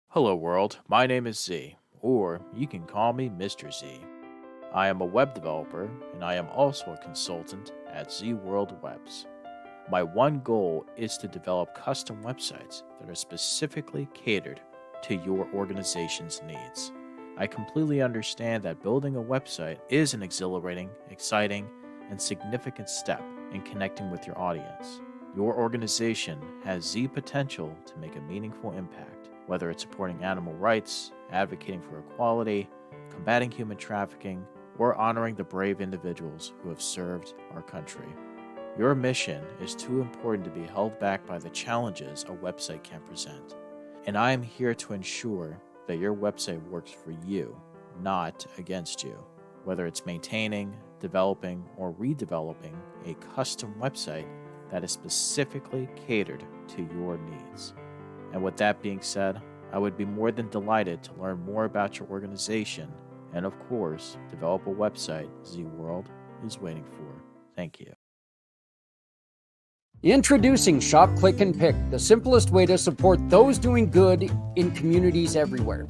Hello, world. My name is Z, or you can call me Mr. Z. I am a web developer, and I am also a consultant at Z World Webs. My one goal is to develop custom websites that are specifically catered to your organization's needs. I completely understand that building a website is an exhilarating, exciting, and significant step in connecting with your audience. Your organization has Z potential to make a meaningful impact, whether it's supporting animal rights, advocating for equality, combating human trafficking, or honoring the brave individuals who have served our country. Your mission is too important to be held back by the challenges a website can present. And I am here to ensure that your website works for you, not against you. Whether it's maintaining, developing, or redeveloping a custom website that is specifically catered to your needs. And with that being said, I would be more than delighted to learn more about your organization and, of course, develop a website Z World is waiting for. Thank you. Introducing Shop, Click, and Pick, the simplest way to support those doing good in communities everywhere.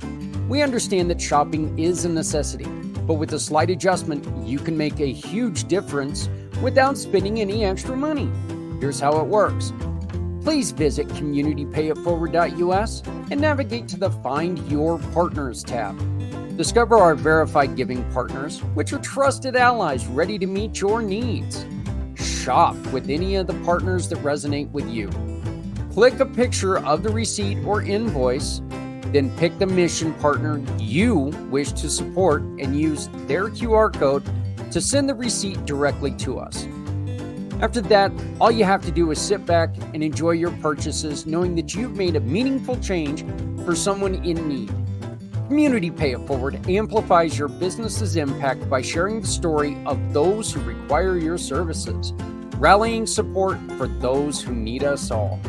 We understand that shopping is a necessity, but with a slight adjustment, you can make a huge difference without spending any extra money. Here's how it works. Please visit communitypayitforward.us and navigate to the Find Your Partners tab. Discover our verified giving partners, which are trusted allies ready to meet your needs. Shop with any of the partners that resonate with you. Click a picture of the receipt or invoice, then pick the mission partner you wish to support and use their QR code to send the receipt directly to us. After that, all you have to do is sit back and enjoy your purchases, knowing that you've made a meaningful change for someone in need. Community Pay It Forward amplifies your business's impact by sharing the story of those who require your services, rallying support for those who need us all.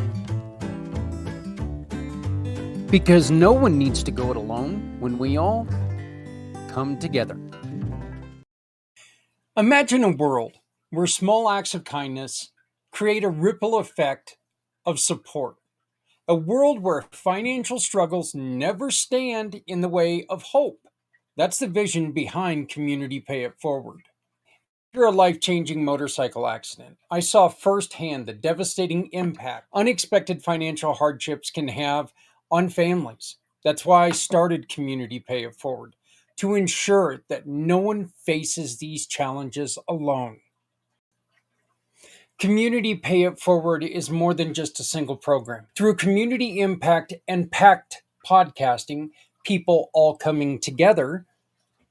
Because no one needs to go it alone when we all come together. Imagine a world where small acts of kindness create a ripple effect of support. A world where financial struggles never stand in the way of hope. That's the vision behind Community Pay It Forward. After a life-changing motorcycle accident, I saw firsthand the devastating impact unexpected financial hardships can have on families. That's why I started Community Pay It Forward, to ensure that no one faces these challenges alone. Community Pay It Forward is more than just a single program. Through community impact and PACT podcasting, people all coming together,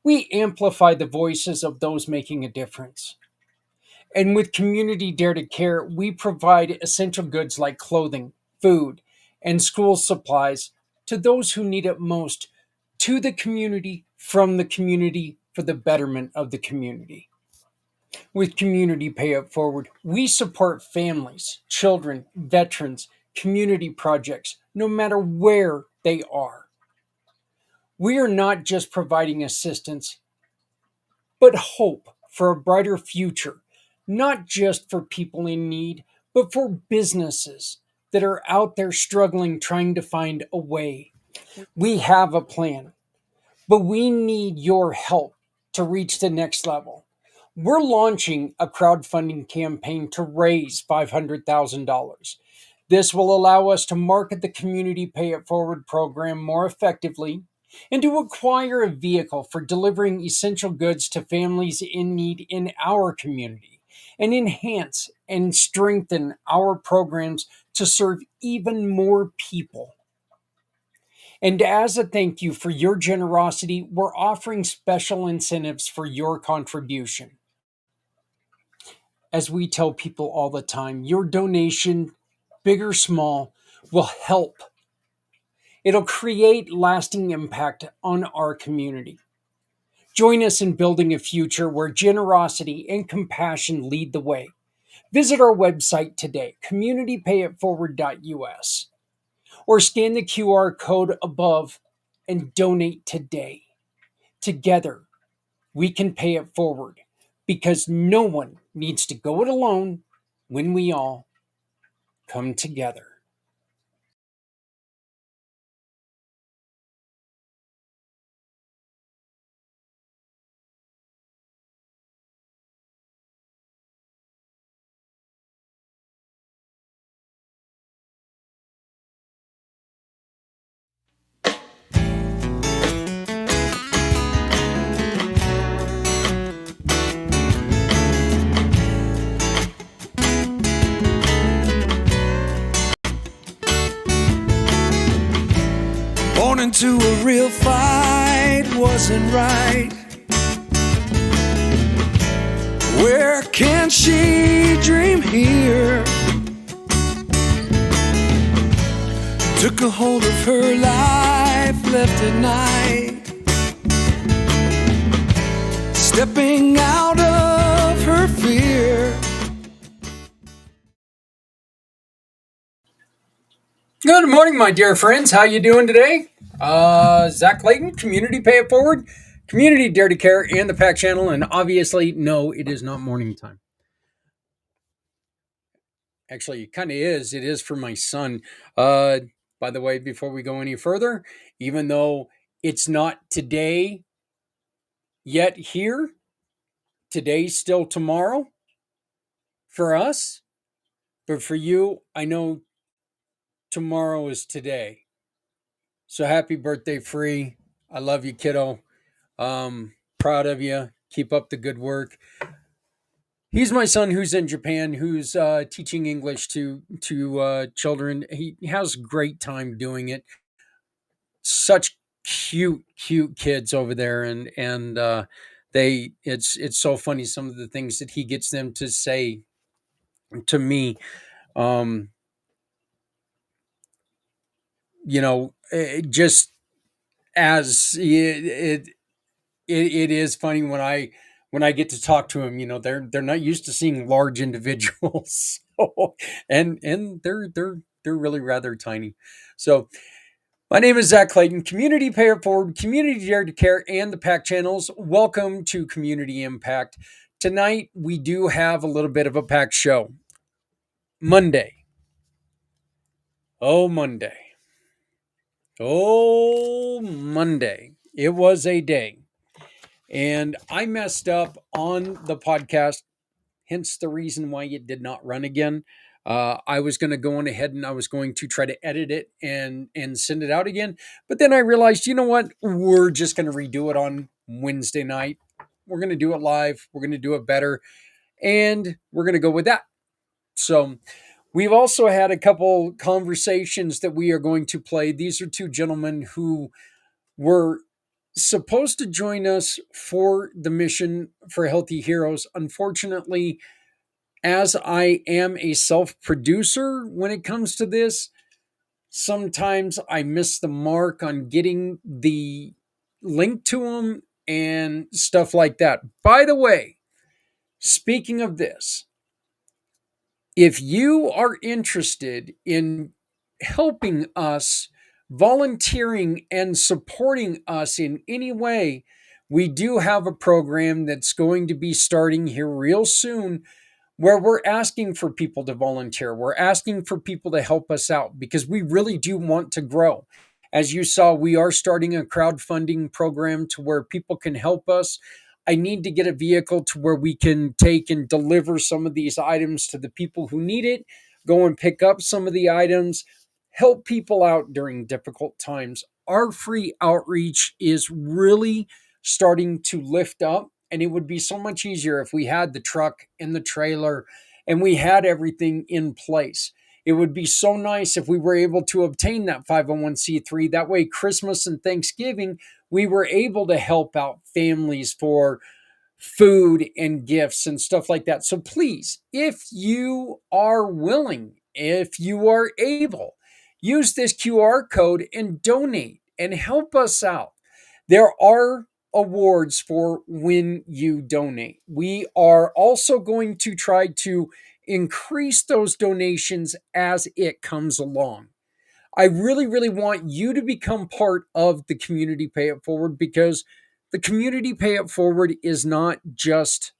we amplify the voices of those making a difference. And with Community Dare to Care, we provide essential goods like clothing, food, and school supplies to those who need it most, to the community, from the community, for the betterment of the community. With Community Pay It Forward, we support families, children, veterans, community projects, no matter where they are. We are not just providing assistance, but hope for a brighter future, not just for people in need, but for businesses that are out there struggling, trying to find a way. We have a plan, but we need your help to reach the next level. We're launching a crowdfunding campaign to raise $500,000. This will allow us to market the Community Pay It Forward program more effectively and to acquire a vehicle for delivering essential goods to families in need in our community, and enhance and strengthen our programs to serve even more people. And as a thank you for your generosity, we're offering special incentives for your contribution. As we tell people all the time, your donation, big or small, will help It'll create lasting impact on our community. Join us in building a future where generosity and compassion lead the way. Visit our website today, communitypayitforward.us, or scan the QR code above and donate today. Together, we can pay it forward because no one needs to go it alone when we all come together. Born into a real fight wasn't right. Where can she dream here? Took a hold of her life, left at night, stepping out of her fear. Good morning, my dear friends. How you doing today? Zach Clayton, Community Pay It Forward, Community Dare to Care, and the PAC channel. And obviously, no, it is not morning time. Actually, it kind of is. It is for my son. By the way, before we go any further, even though it's not today yet here, today's still tomorrow for us. But for you, I know tomorrow is today. So happy birthday, Free. I love you, kiddo. Proud of you. Keep up the good work. He's my son who's in Japan, who's teaching English to children. He has a great time doing it. Such cute kids over there, and they it's so funny some of the things that he gets them to say to me. Um, just as it is funny when I get to talk to them. They're not used to seeing large individuals, so, and they're really rather tiny. So my name is Zach Clayton, Community Pay It Forward, Community Dare to Care, and the PAC channels. Welcome to Community Impact. Tonight we do have a little bit of a packed show. Monday. Oh, Monday. Oh, Monday. It was a day. And I messed up on the podcast, hence the reason why it did not run again. I was going to go on ahead and I was going to try to edit it and send it out again. But then I realized, you know what? We're just going to redo it on Wednesday night. We're going to do it live. We're going to do it better. And we're going to go with that. So we've also had a couple conversations that we are going to play. These are two gentlemen who were supposed to join us for the mission for Healthy Heroes. Unfortunately, as I am a self producer when it comes to this, sometimes I miss the mark on getting the link to them and stuff like that. By the way, speaking of this, if you are interested in helping us, volunteering and supporting us in any way, we do have a program that's going to be starting here real soon where we're asking for people to volunteer. We're asking for people to help us out because we really do want to grow. As you saw, we are starting a crowdfunding program to where people can help us. I need to get a vehicle to where we can take and deliver some of these items to the people who need it, go and pick up some of the items, help people out during difficult times. Our free outreach is really starting to lift up, and it would be so much easier if we had the truck and the trailer and we had everything in place. It would be so nice if we were able to obtain that 501c3. That way, Christmas and Thanksgiving, we were able to help out families for food and gifts and stuff like that. So please, if you are willing, if you are able, use this QR code and donate and help us out. There are awards for when you donate. We are also going to try to increase those donations as it comes along. I really, really want you to become part of the community Pay It Forward, because the community Pay It Forward is not just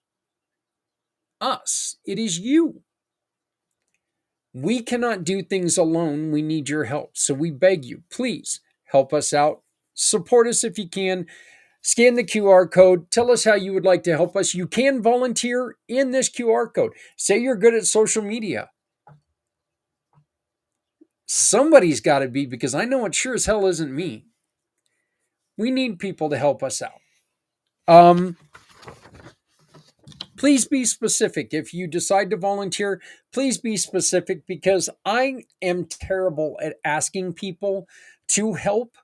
us, it is you. We cannot do things alone. We need your help. So we beg you, please help us out. Support us if you can. Scan the QR code. Tell us how you would like to help us. You can volunteer in this QR code. Say you're good at social media. Somebody's got to be, because I know it sure as hell isn't me. We need people to help us out. Please be specific. If you decide to volunteer, please be specific, because I am terrible at asking people to help,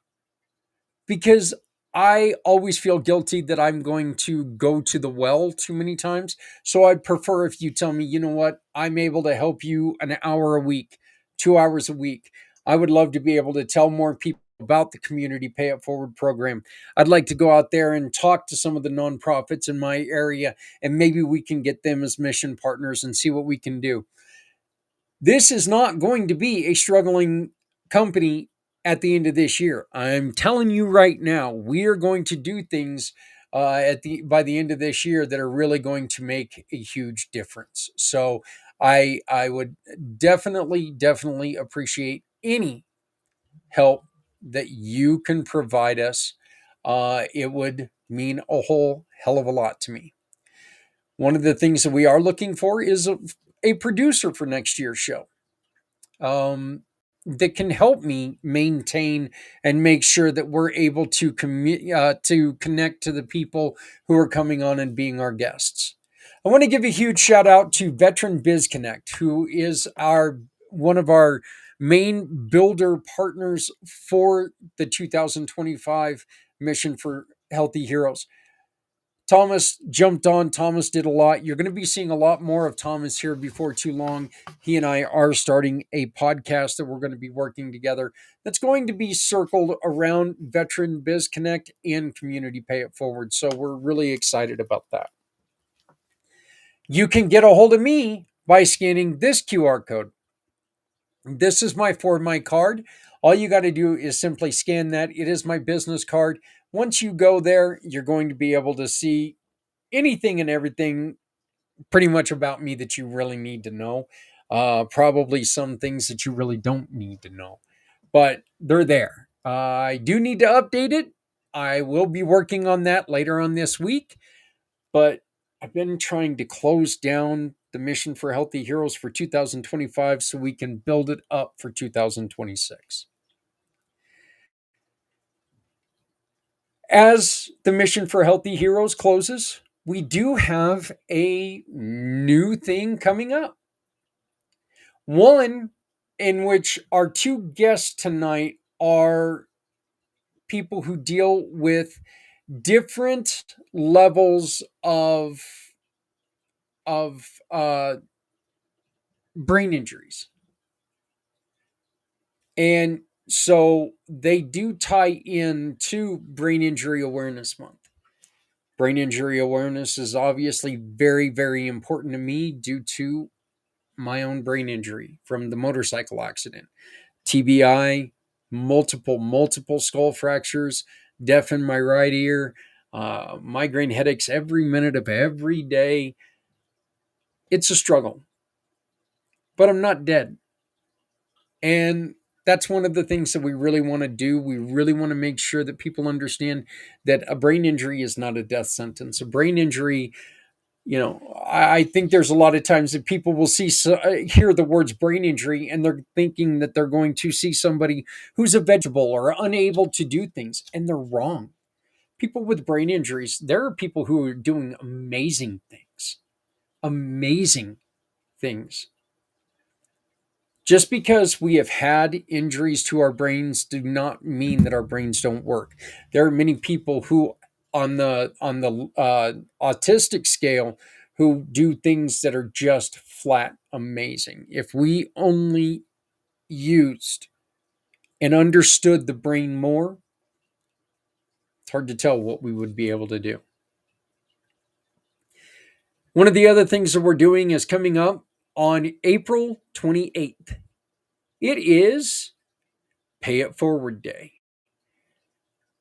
because I always feel guilty that I'm going to go to the well too many times. So I'd prefer if you tell me, you know what, I'm able to help you an hour a week, 2 hours a week. I would love to be able to tell more people about the Community Pay It Forward program. I'd like to go out there and talk to some of the nonprofits in my area, and maybe we can get them as mission partners and see what we can do. This is not going to be a struggling company at the end of this year. I'm telling you right now, we are going to do things by the end of this year that are really going to make a huge difference. So I would definitely appreciate any help that you can provide us. It would mean a whole hell of a lot to me. One of the things that we are looking for is a producer for next year's show, um, that can help me maintain and make sure that we're able to to connect to the people who are coming on and being our guests. I want to give a huge shout out to Veteran Biz Connect, who is our one of our main builder partners for the 2025 mission for Healthy Heroes. Thomas jumped on. Thomas did a lot. You're going to be seeing a lot more of Thomas here before too long. He and I are starting a podcast that we're going to be working together, that's going to be circled around Veteran Biz Connect and Community Pay It Forward. So we're really excited about that. You can get a hold of me by scanning this QR code. This is my card. All you got to do is simply scan that. It is my business card. Once you go there, you're going to be able to see anything and everything pretty much about me that you really need to know. Probably some things that you really don't need to know, but they're there. I do need to update it. I will be working on that later on this week, but I've been trying to close down the mission for Healthy Heroes for 2025 so we can build it up for 2026. As the mission for Healthy Heroes closes, we do have a new thing coming up. One in which our two guests tonight are people who deal with different levels of brain injuries, and so they do tie in to Brain Injury Awareness Month. Brain injury awareness is obviously very important to me due to my own brain injury from the motorcycle accident. TBI, multiple skull fractures, deaf in my right ear, migraine headaches every minute of every day. It's a struggle, but I'm not dead. And that's one of the things that we really want to do. We really want to make sure that people understand that a brain injury is not a death sentence. A brain injury, I think there's a lot of times that people will hear the words brain injury and they're thinking that they're going to see somebody who's a vegetable or unable to do things, and they're wrong. People with brain injuries, there are people who are doing amazing things. Just because we have had injuries to our brains do not mean that our brains don't work. There are many people who, on the autistic scale, who do things that are just flat amazing. If we only used and understood the brain more, it's hard to tell what we would be able to do. One of the other things that we're doing is coming up on April 28th. It is Pay It Forward Day.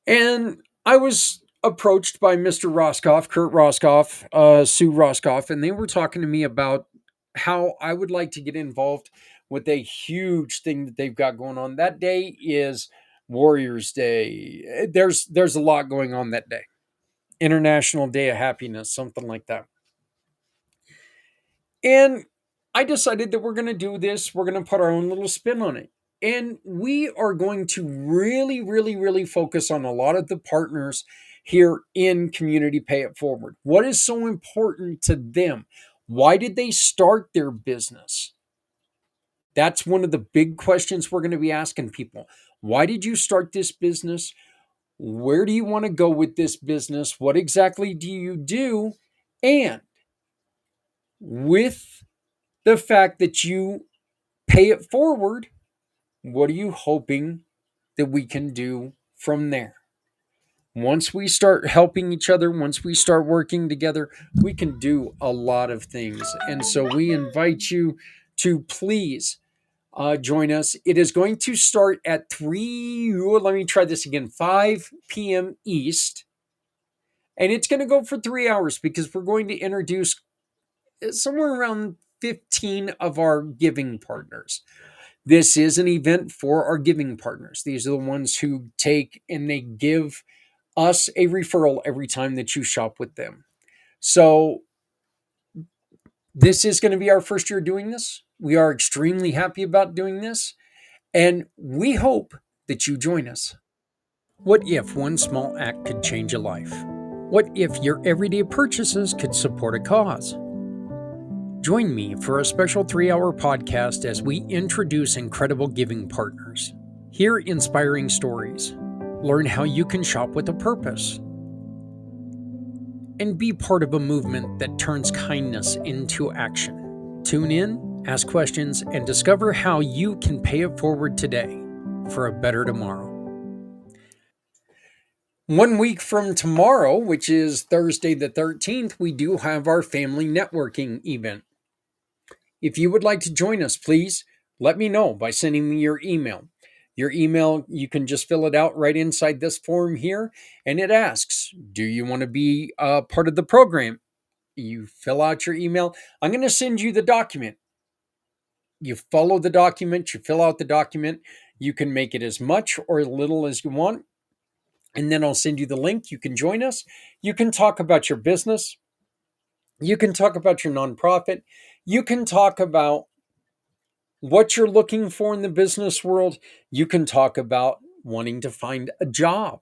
And I was approached by Mr. Roscoff, Kurt Roscoff, Sue Roscoff, and they were talking to me about how I would like to get involved with a huge thing that they've got going on. That day is Warriors Day. There's a lot going on that day. International Day of Happiness, something like that. And I decided that we're going to do this. We're going to put our own little spin on it. And we are going to really, really, really focus on a lot of the partners here in Community Pay It Forward. What is so important to them? Why did they start their business? That's one of the big questions we're going to be asking people. Why did you start this business? Where do you want to go with this business? What exactly do you do? And with the fact that you pay it forward, what are you hoping that we can do from there? Once we start helping each other, once we start working together, we can do a lot of things. And so we invite you to please join us. It is going to start at 5 p.m. East. And it's going to go for 3 hours because we're going to introduce somewhere around 15 of our giving partners. This is an event for our giving partners. These are the ones who take and they give us a referral every time that you shop with them. So this is going to be our first year doing this. We are extremely happy about doing this, and we hope that you join us. What if one small act could change a life? What if your everyday purchases could support a cause? Join me for a special 3-hour podcast as we introduce incredible giving partners. Hear inspiring stories. Learn how you can shop with a purpose. And be part of a movement that turns kindness into action. Tune in, ask questions, and discover how you can pay it forward today for a better tomorrow. 1 week from tomorrow, which is Thursday the 13th, we do have our family networking event. If you would like to join us, please let me know by sending me your email. Your email, you can just fill it out right inside this form here, and it asks, do you want to be a part of the program? You fill out your email. I'm going to send you the document. You follow the document, you fill out the document. You can make it as much or as little as you want, and then I'll send you the link. You can join us. You can talk about your business. You can talk about your nonprofit. You can talk about what you're looking for in the business world. You can talk about wanting to find a job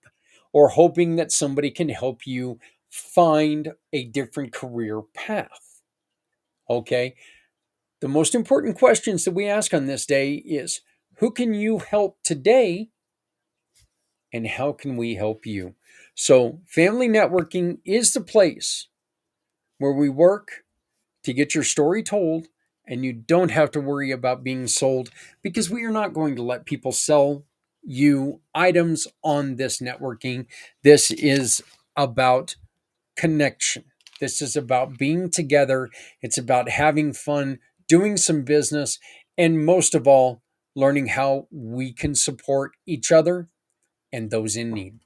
or hoping that somebody can help you find a different career path. Okay. The most important questions that we ask on this day is, who can you help today and how can we help you? So family networking is the place where we work to get your story told, and you don't have to worry about being sold, because we are not going to let people sell you items on this networking. This is about connection. This is about being together. It's about having fun, doing some business, and most of all, learning how we can support each other and those in need.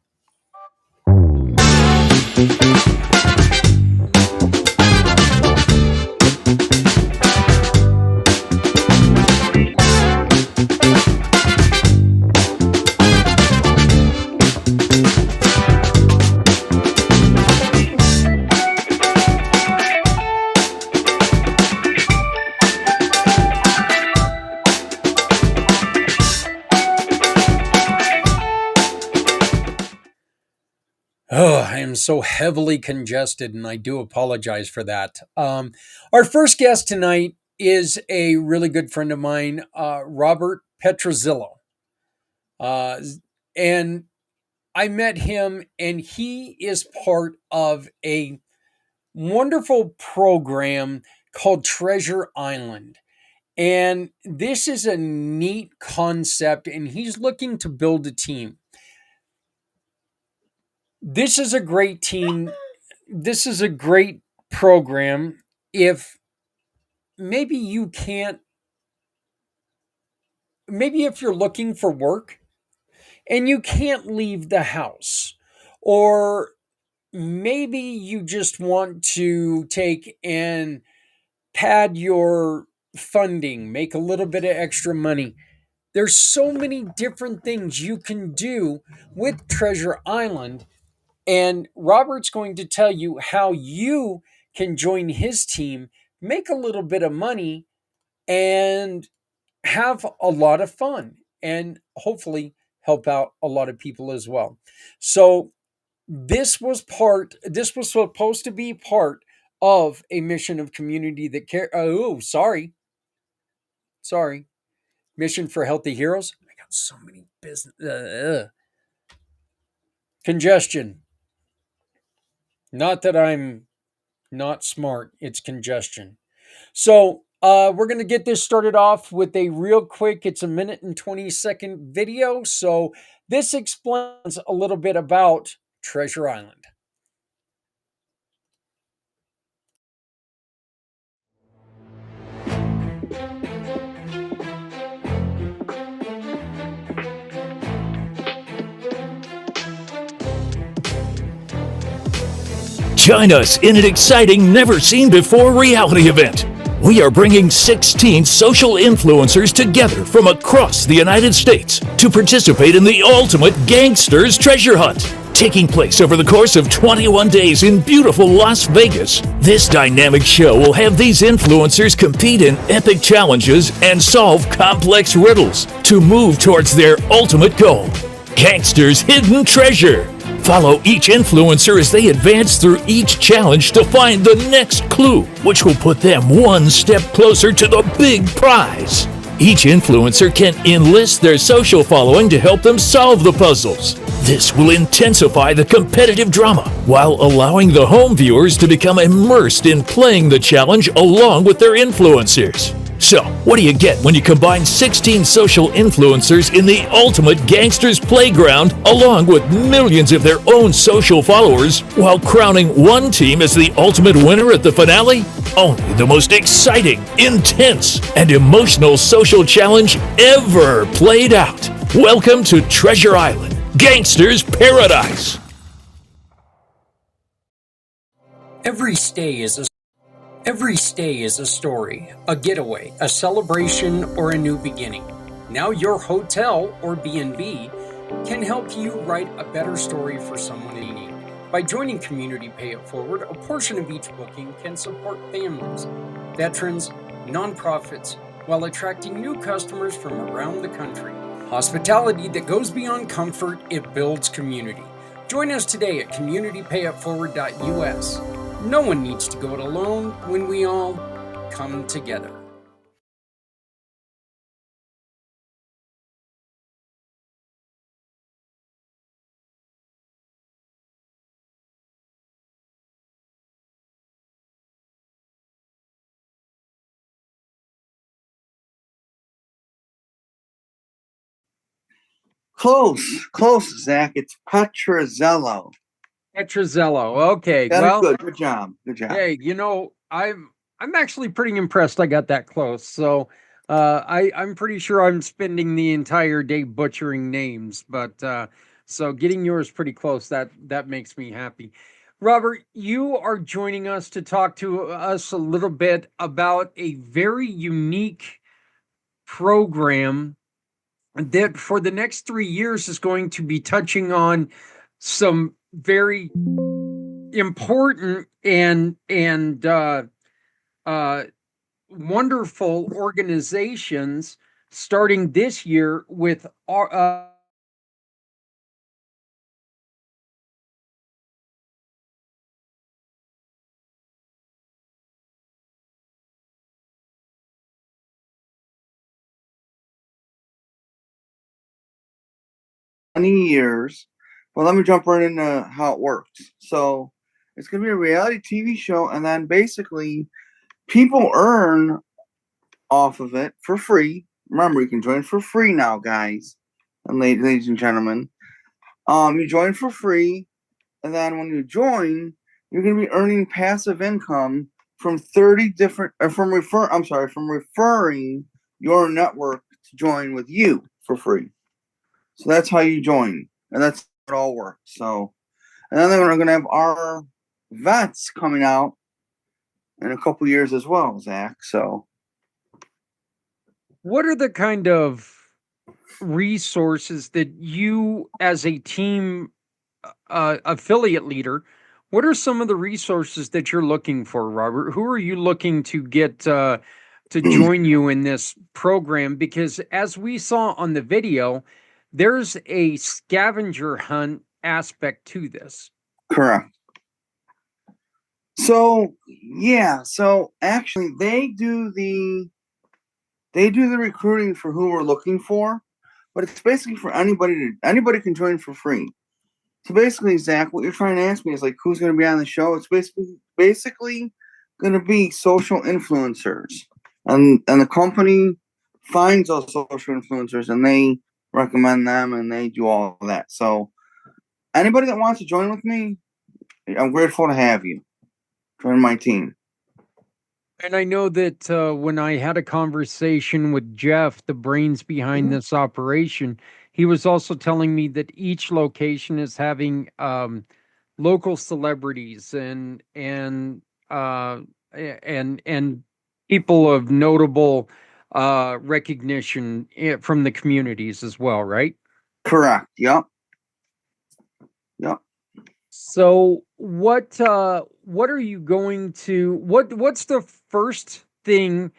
Oh, I am so heavily congested, and I do apologize for that. Our first guest tonight is a really good friend of mine, Robert Petrozzillo. And I met him, and he is part of a wonderful program called Treasure Island. And this is a neat concept, and he's looking to build a team. This is a great team. This is a great program. If maybe you can't, maybe if you're looking for work and you can't leave the house, or maybe you just want to take and pad your funding, make a little bit of extra money. There's so many different things you can do with Treasure Island, and Robert's going to tell you how you can join his team, make a little bit of money, and have a lot of fun, and hopefully help out a lot of people as well. So this was supposed to be part of a mission of community that care. Oh, sorry. Mission for Healthy Heroes. I got so many business congestion. Not that I'm not smart. It's congestion. So we're gonna get this started off with a real quick. It's a minute and 20-second video. So this explains a little bit about Treasure Island. Join us in an exciting, never-seen-before reality event. We are bringing 16 social influencers together from across the United States to participate in the ultimate gangsters treasure hunt. Taking place over the course of 21 days in beautiful Las Vegas, this dynamic show will have these influencers compete in epic challenges and solve complex riddles to move towards their ultimate goal: Gangsters' Hidden Treasure. Follow each influencer as they advance through each challenge to find the next clue, which will put them one step closer to the big prize. Each influencer can enlist their social following to help them solve the puzzles. This will intensify the competitive drama while allowing the home viewers to become immersed in playing the challenge along with their influencers. So, what do you get when you combine 16 social influencers in the ultimate gangsters playground along with millions of their own social followers while crowning one team as the ultimate winner at the finale? Only the most exciting, intense, and emotional social challenge ever played out. Welcome to Treasure Island, Gangsters Paradise. Every stay is a story, a getaway, a celebration, or a new beginning. Now your hotel or B&B can help you write a better story for someone in need. By joining Community Pay It Forward, a portion of each booking can support families, veterans, nonprofits, while attracting new customers from around the country. Hospitality that goes beyond comfort, it builds community. Join us today at communitypayitforward.us. No one needs to go it alone when we all come together. Close, Zach. It's Petrozello. Petrozello. Okay, That well, is good job. hey, I'm actually pretty impressed. I got that close. So I'm pretty sure I'm spending the entire day butchering names, but so getting yours pretty close, that makes me happy. Robert, you are joining us to talk to us a little bit about a very unique program that for the next 3 years is going to be touching on some very important and wonderful organizations, starting this year with our 20 years. Well, let me jump right into how it works. So it's going to be a reality TV show, and then basically people earn off of it for free. Remember, you can join for free now, guys and ladies and gentlemen. You join for free, and then when you join, you're going to be earning passive income from 30 different, from referring your network to join with you for free. So that's how you join, and that's how it all works. So, and then we're going to have our vets coming out in a couple years as well, Zach. So, What are the kind of resources that you, as a team affiliate leader, what are some of the resources that you're looking for, Robert? Who are you looking to get to join you in this program? Because as we saw on the video, there's a scavenger hunt aspect to this. correct. So yeah, so actually they do the recruiting for who we're looking for, but it's basically for anybody can join for free. So basically, Zach, what you're trying to ask me is like who's going to be on the show? It's basically going to be social influencers, and the company finds those social influencers and they recommend them and they do all of that. So anybody that wants to join with me, I'm grateful to have you join my team. And I know that when I had a conversation with Jeff, the brains behind this operation, he was also telling me that each location is having local celebrities uh, and people of notable recognition from the communities as well, right? Correct. Yep. Yep. So what are you going to what's the first thing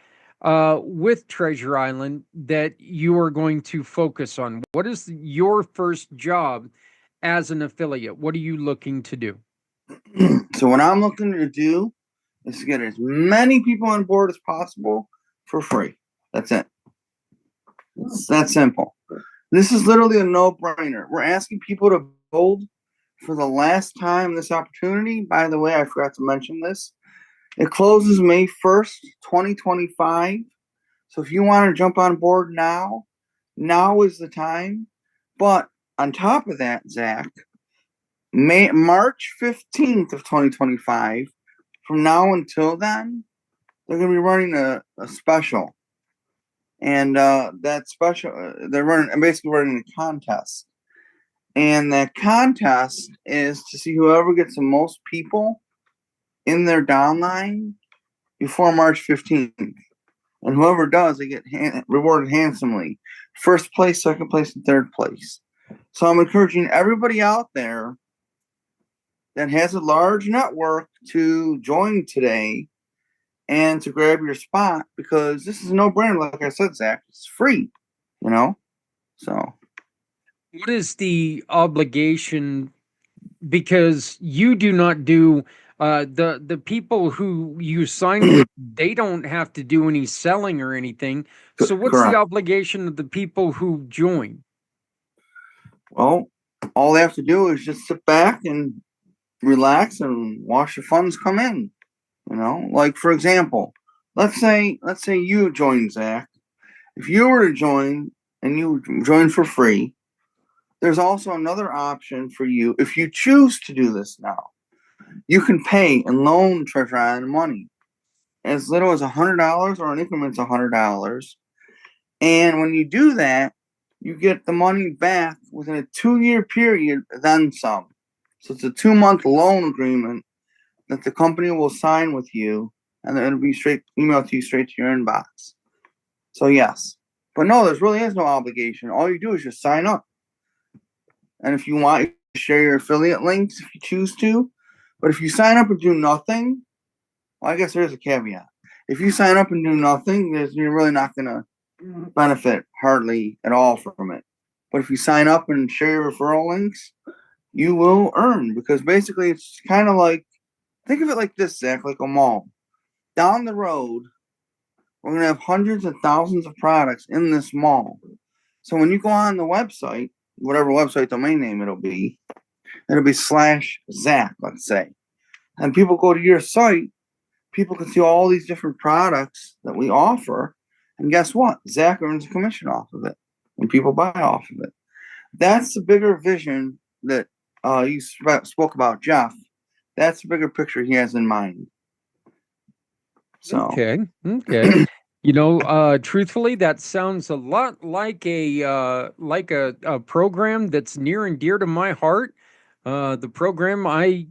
with Treasure Island that you are going to focus on? What is your first job as an affiliate? What are you looking to do? So what I'm looking to do is to get as many people on board as possible for free. That's it. It's that simple. This is literally a no-brainer. We're asking people to hold for the last time this opportunity. By the way, I forgot to mention this. It closes May 1st, 2025. So if you want to jump on board now, now is the time. But on top of that, Zach, March 15th of 2025, from now until then, they're going to be running a special. And that special, I'm basically running a contest. And that contest is to see whoever gets the most people in their downline before March 15th. And whoever does, they get rewarded handsomely. First place, second place, and third place. So I'm encouraging everybody out there that has a large network to join today and to grab your spot, because this is a no-brainer. Like I said, Zach, it's free, so. What is the obligation? Because you do not do the people who you sign with, they don't have to do any selling or anything. So what's the Correct. obligation of the people who join? Well, all they have to do is just sit back and relax and watch the funds come in. Like for example, let's say you join, Zach. If you were to join and you join for free, there's also another option for you. If you choose to do this now, you can pay and loan Treasure Island money as little as $100 or in increments of $100. And when you do that, you get the money back within a 2-year period, then some. So it's a 2-month loan agreement that the company will sign with you, and then it'll be emailed to you straight to your inbox. So yes, but no, there really is no obligation. All you do is just sign up, and if you want, you can share your affiliate links if you choose to. But if you sign up and do nothing, well, I guess there's a caveat. If you sign up and do nothing, you're really not going to benefit hardly at all from it. But if you sign up and share your referral links, you will earn, because basically it's kind of like, think of it like this, Zach, like a mall. Down the road, we're going to have hundreds of thousands of products in this mall. So when you go on the website, whatever website domain name it'll be /Zach, let's say. And people go to your site, people can see all these different products that we offer, And guess what? Zach earns a commission off of it when people buy off of it. That's the bigger vision that you spoke about, Jeff. That's the bigger picture he has in mind. So Okay. Truthfully, that sounds a lot like a program that's near and dear to my heart. The program I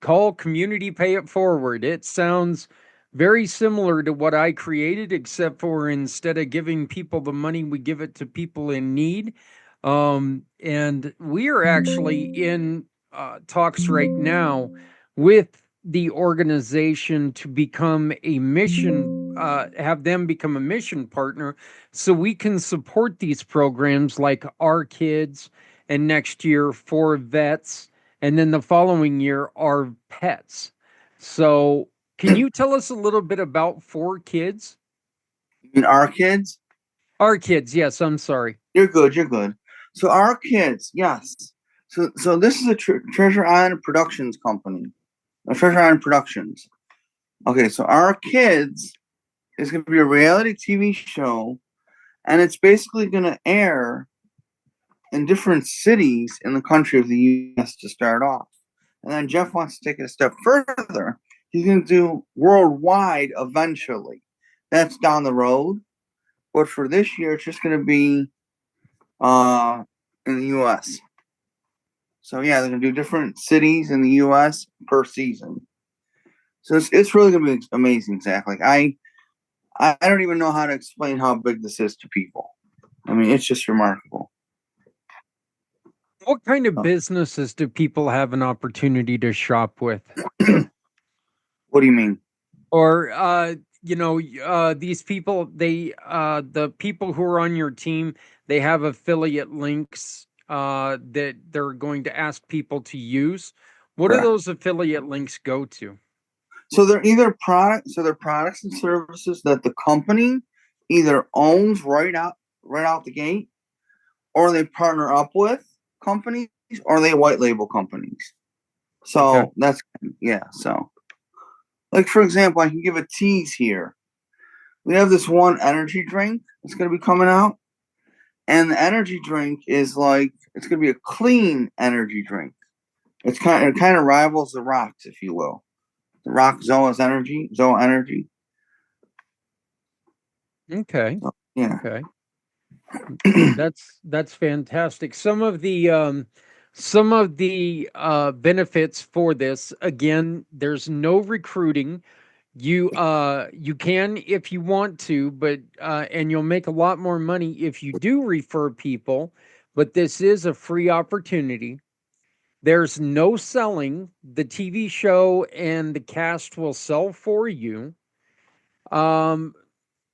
call Community Pay It Forward. It sounds very similar to what I created, except for instead of giving people the money, we give it to people in need. And we are actually in talks right now with the organization to become a mission, have them become a mission partner so we can support these programs like Our Kids, and next year for vets, and then the following year our pets. So, can you tell us a little bit about For Kids? in Our Kids, Our Kids, yes, I'm sorry. you're good. You're good. So Our Kids, yes. So this is a Treasure Island Productions company. Treasure Island Productions. Okay, so Our Kids is going to be a reality TV show, and it's basically going to air in different cities in the country of the U.S. to start off. And then Jeff wants to take it a step further. He's going to do worldwide eventually. That's down the road. But for this year, it's just going to be in the U.S. So, yeah, they're going to do different cities in the U.S. per season. So it's really going to be amazing, Zach. Like, I don't even know how to explain how big this is to people. I mean, it's just remarkable. What kind of businesses do people have an opportunity to shop with? What do you mean? Or these people, the people who are on your team, they have affiliate links that they're going to ask people to use. What do Correct. those affiliate links go to? So they're either products, they're products and services that the company either owns right out the gate, or they partner up with companies, or they white label companies. So Okay. that's So, like for example, I can give a tease here. We have this one energy drink that's going to be coming out, and the energy drink is like it's going to be a clean energy drink. It kind of rivals the rocks, if you will. The rock Zoa Energy. Okay. So, yeah. Okay. That's fantastic. Some of the benefits for this, again, there's no recruiting. You can if you want to, but and you'll make a lot more money if you do refer people, but this is a free opportunity. There's no selling. The TV show and the cast will sell for you. Um,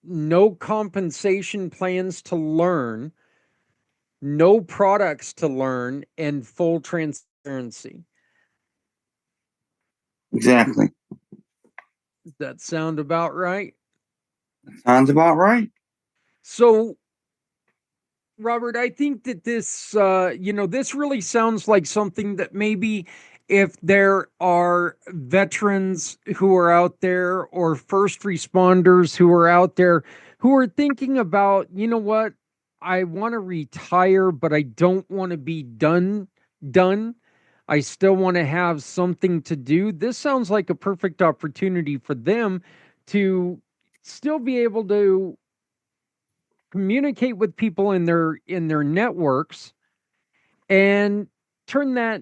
no compensation plans to learn, no products to learn, and full transparency. Exactly. Does that sound about right? Sounds about right. So, Robert, I think that this really sounds like something that maybe if there are veterans who are out there or first responders who are out there who are thinking about, you know what, I want to retire, but I don't want to be done. I still want to have something to do. This sounds like a perfect opportunity for them to still be able to communicate with people in their networks and turn that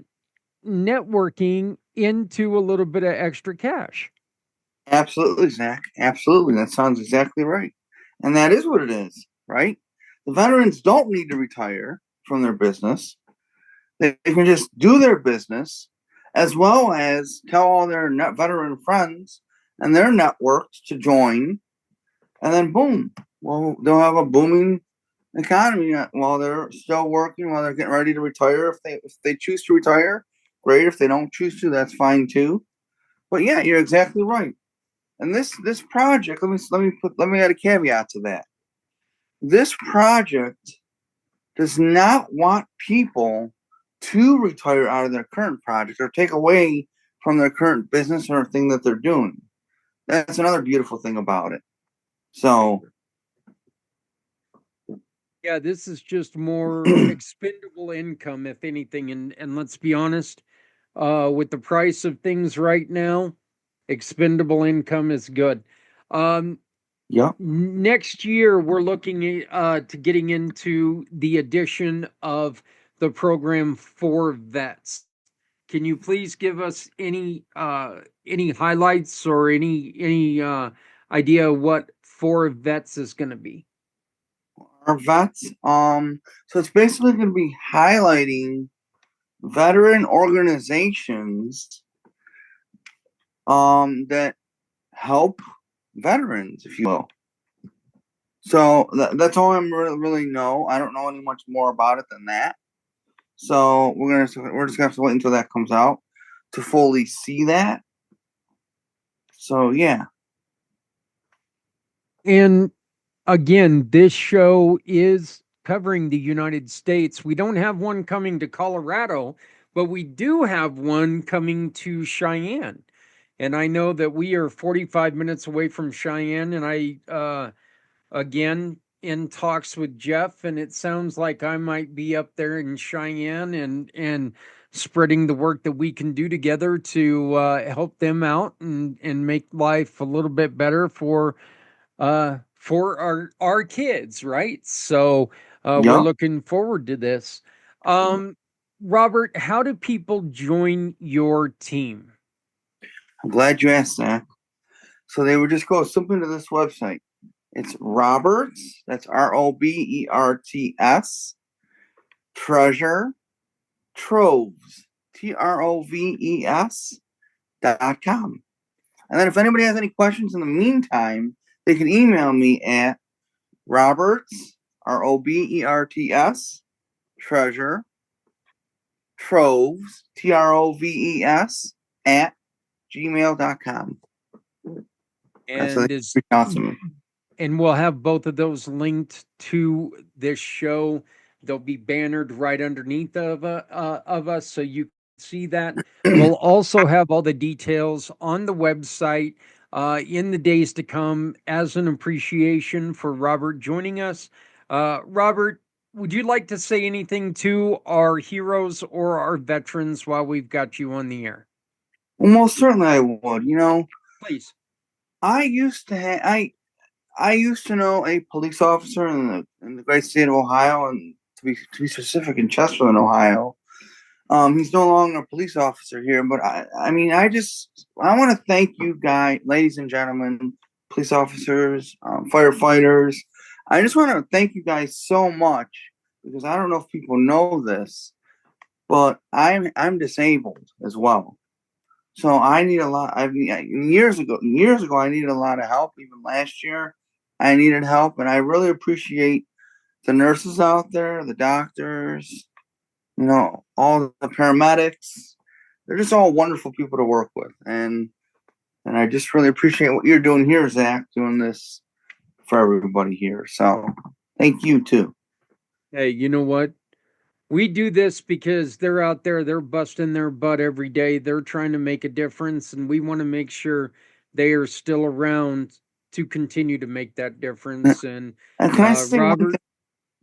networking into a little bit of extra cash. Absolutely, Zach. Absolutely. That sounds exactly right. And that is what it is, right? The veterans don't need to retire from their business. They can just do their business as well as tell all their veteran friends and their networks to join. And then, boom, well, they'll have a booming economy while they're still working, while they're getting ready to retire. If they choose to retire, great. If they don't choose to, that's fine too. But yeah, you're exactly right. And this project, let me add a caveat to that. This project does not want people to retire out of their current project or take away from their current business or thing that they're doing. That's another beautiful thing about it. So Yeah, this is just more expendable income, if anything. And let's be honest, with the price of things right now, expendable income is good. Um, Yep. Next year, we're looking to getting into the addition of the program for vets. Can you please give us any highlights or any idea what for vets is going to be? Our vets, so it's basically going to be highlighting veteran organizations that help veterans, if you will. So that's all I'm really know. I don't know any much more about it than that. So we're just gonna have to wait until that comes out to fully see that. So yeah, And again, this show is covering the United States. We don't have one coming to Colorado, but we do have one coming to Cheyenne. And I know that we are 45 minutes away from Cheyenne. And again, in talks with Jeff, and it sounds like I might be up there in Cheyenne and spreading the work that we can do together to help them out and make life a little bit better for our kids, right? So we're yep. looking forward to this. Um, Robert, how do people join your team? I'm glad you asked that. So they would just go simply to this website. It's Roberts. That's Roberts. Treasure Troves. TROVES.com. And then if anybody has any questions in the meantime, they can email me at Roberts, Roberts, treasure, troves, Troves, at gmail.com. And so they And is reach out to me. and we'll have both of those linked to this show. They'll be bannered right underneath of us, so you can see that. We'll also have all the details on the website in the days to come as an appreciation for Robert joining us. Robert, would you like to say anything to our heroes or our veterans while we've got you on the air? Well, most certainly I would. Please. I used to have I used to know a police officer in the great state of Ohio, and to be specific, in Chesterland, Ohio. He's no longer a police officer here, but I mean, I want to thank you guys, ladies and gentlemen, police officers, firefighters. I just want to thank you guys so much because I don't know if people know this, but I'm disabled as well. So I need a lot. I mean, years ago, I needed a lot of help. Even last year, I needed help, and I really appreciate the nurses out there, the doctors, all the paramedics. They're just all wonderful people to work with, and I just really appreciate what you're doing here, Zach, doing this for everybody here. So thank you too. Hey, you know what? We do this because they're out there, they're busting their butt every day. They're trying to make a difference, and we want to make sure they are still around to continue to make that And difference. And can I say one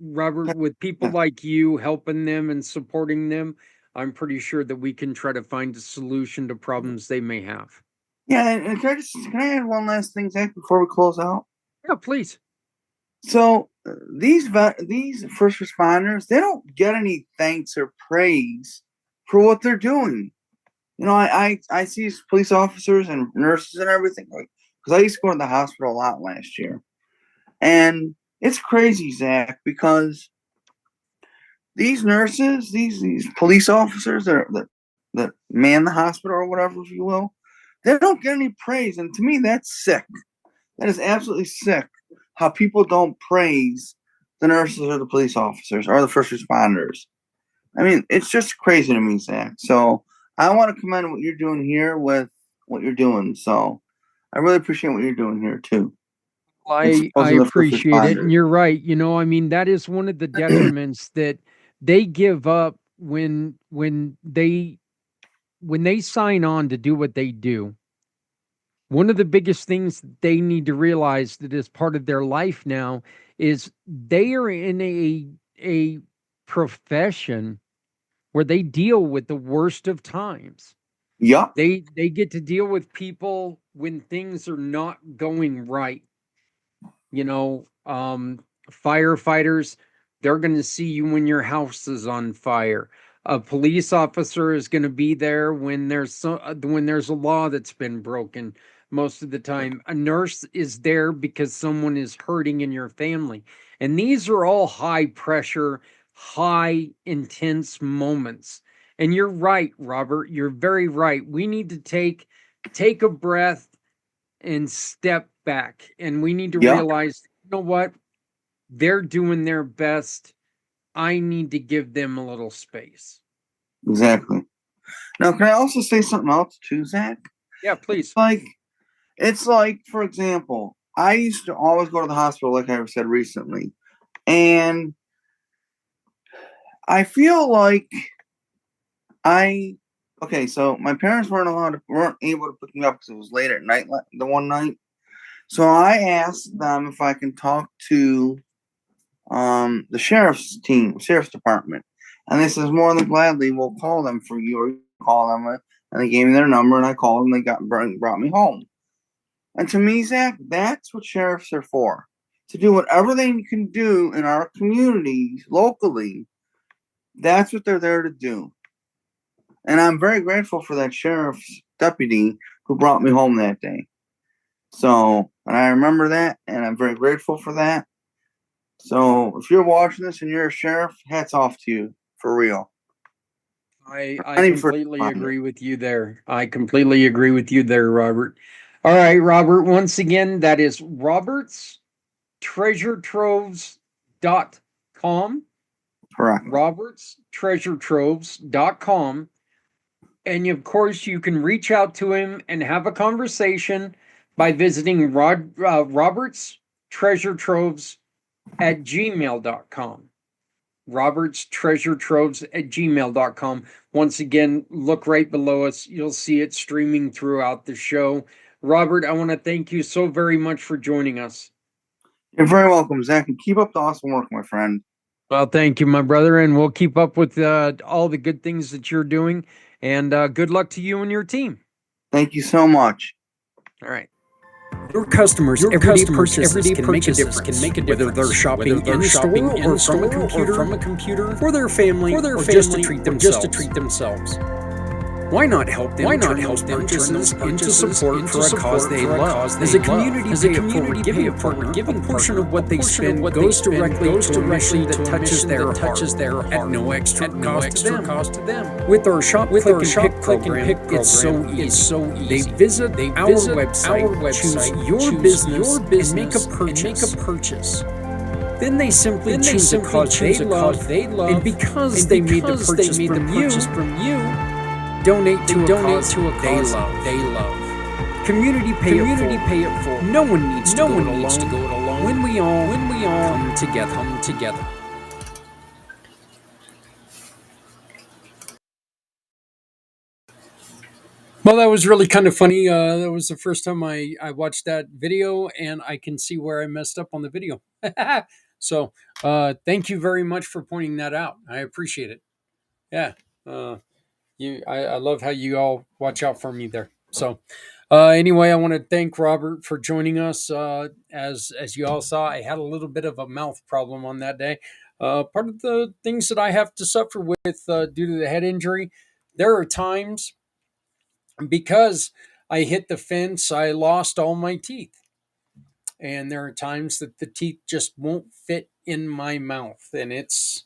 Robert, with people thing? like you helping them and supporting them, I'm pretty sure that we can try to find a solution to problems they may have. Yeah, and can I add one last thing, Zach, before we close out? Yeah, please. So these first responders, they don't get any thanks or praise for what they're doing. I see police officers and nurses and everything, like, because I used to go to the hospital a lot last year, and it's crazy, Zach, because these nurses, these police officers that man the hospital or whatever, if you will, they don't get any praise, and to me, that's sick. That is absolutely sick. How people don't praise the nurses or the police officers or the first responders. I mean, it's just crazy to me, Zach. So I want to commend what you're doing here with what you're doing. So I really appreciate what you're doing here too. And I supposing the first appreciate it, and responders. you're right. I mean, that is one of the detriments that they give up when they sign on to do what they do. One of the biggest things they need to realize that is part of their life now is they are in a profession where they deal with the worst of times. Yup. They get to deal with people when things are not going right. You know, firefighters, they're going to see you when your house is on fire. A police officer is going to be there when when there's a law that's been broken. Most of the time, a nurse is there because someone is hurting in your family. And these are all high pressure, high intense moments. And you're right, Robert, you're very right. We need to take a breath and step back. And we need to Yup. realize, you know what? They're doing their best. I need to give them a little space. Exactly. Now, can I also say something else too, Zach? Yeah, please. It's like, for example, I used to always go to the hospital, like I said recently, and I feel like okay, so my parents weren't able to pick me up because it was late at night the one night. So I asked them if I can talk to the sheriff's department, and they says more than gladly we'll call them for you, or you call them, and they gave me their number, and I called them. They brought me home. And to me, Zach, that's what sheriffs are for, to do whatever they can do in our communities locally. That's what they're there to do. And I'm very grateful for that sheriff's deputy who brought me home that day. So, and I remember that, and I'm very grateful for that. So, if you're watching this and you're a sheriff, hats off to you, for real. I Any first completely responder. agree with you there. I completely agree with you there, Robert. All right, Robert, once again, that is robertstreasuretroves.com. Correct. robertstreasuretroves.com. And of course, you can reach out to him and have a conversation by visiting Robert's Treasure Troves at gmail.com. Robert's Treasure Troves at gmail.com. Once again, look right below us. You'll see it streaming throughout the show. Robert, I want to thank you so very much for joining us. You're very welcome, Zach, and keep up the awesome work, my friend. Well, thank you, my brother, and we'll keep up with all the good things that you're doing. And good luck to you and your team. Thank you so much. All right. Your customers' everyday purchases can make a difference. Whether they're shopping in store or from a computer, for their family, or just to treat themselves. Why not help them turn those purchases into support for a cause they love? As a community pay it forward giving a portion of what they spend goes directly to a mission that touches their heart at no extra cost to them. With our Shop, Click, and Pick program, it's so easy. They visit our website, choose your business, and make a purchase. Then they simply choose a cause they love, and because they made the purchase from you, donate to a cause they love. Community pay it forward. No one needs to go it alone. When we all come together. Well, that was really kind of funny. That was the first time I watched that video, and I can see where I messed up on the video. So, thank you very much for pointing that out. I appreciate it. Yeah. I love how you all watch out for me there. So, anyway, I want to thank Robert for joining us. As you all saw, I had a little bit of a mouth problem on that day. Part of the things that I have to suffer with due to the head injury, there are times because I hit the fence, I lost all my teeth. And there are times that the teeth just won't fit in my mouth, and it's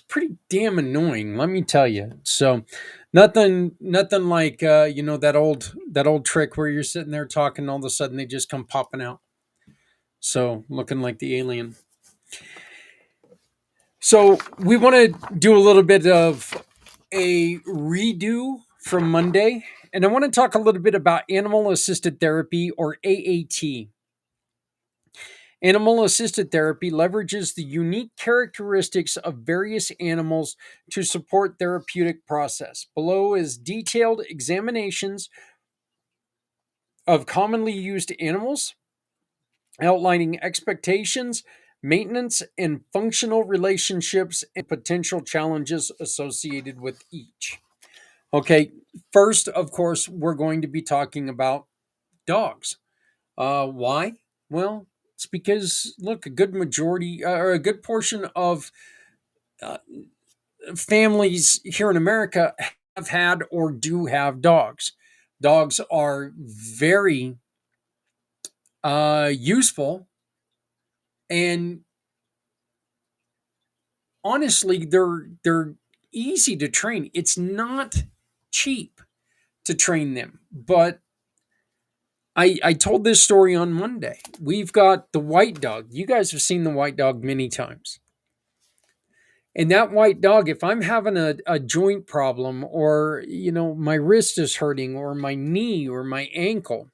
pretty damn annoying, let me tell you. So nothing like that old trick where you're sitting there talking and all of a sudden they just come popping out. So looking like the alien. So we want to do a little bit of a redo from Monday, and I want to talk a little bit about animal assisted therapy, or AAT. Animal assisted therapy leverages the unique characteristics of various animals to support therapeutic process. Below is detailed examinations of commonly used animals outlining expectations, maintenance, and functional relationships and potential challenges associated with each. Okay, first, of course, we're going to be talking about dogs. Why? Well, it's because, look, a good majority or a good portion of uh, families here in America have had or do have dogs. Dogs are very useful, and honestly, they're easy to train. It's not cheap to train them, but I told this story on Monday. We've got the white dog. You guys have seen the white dog many times. And that white dog, if I'm having a joint problem, or, my wrist is hurting, or my knee or my ankle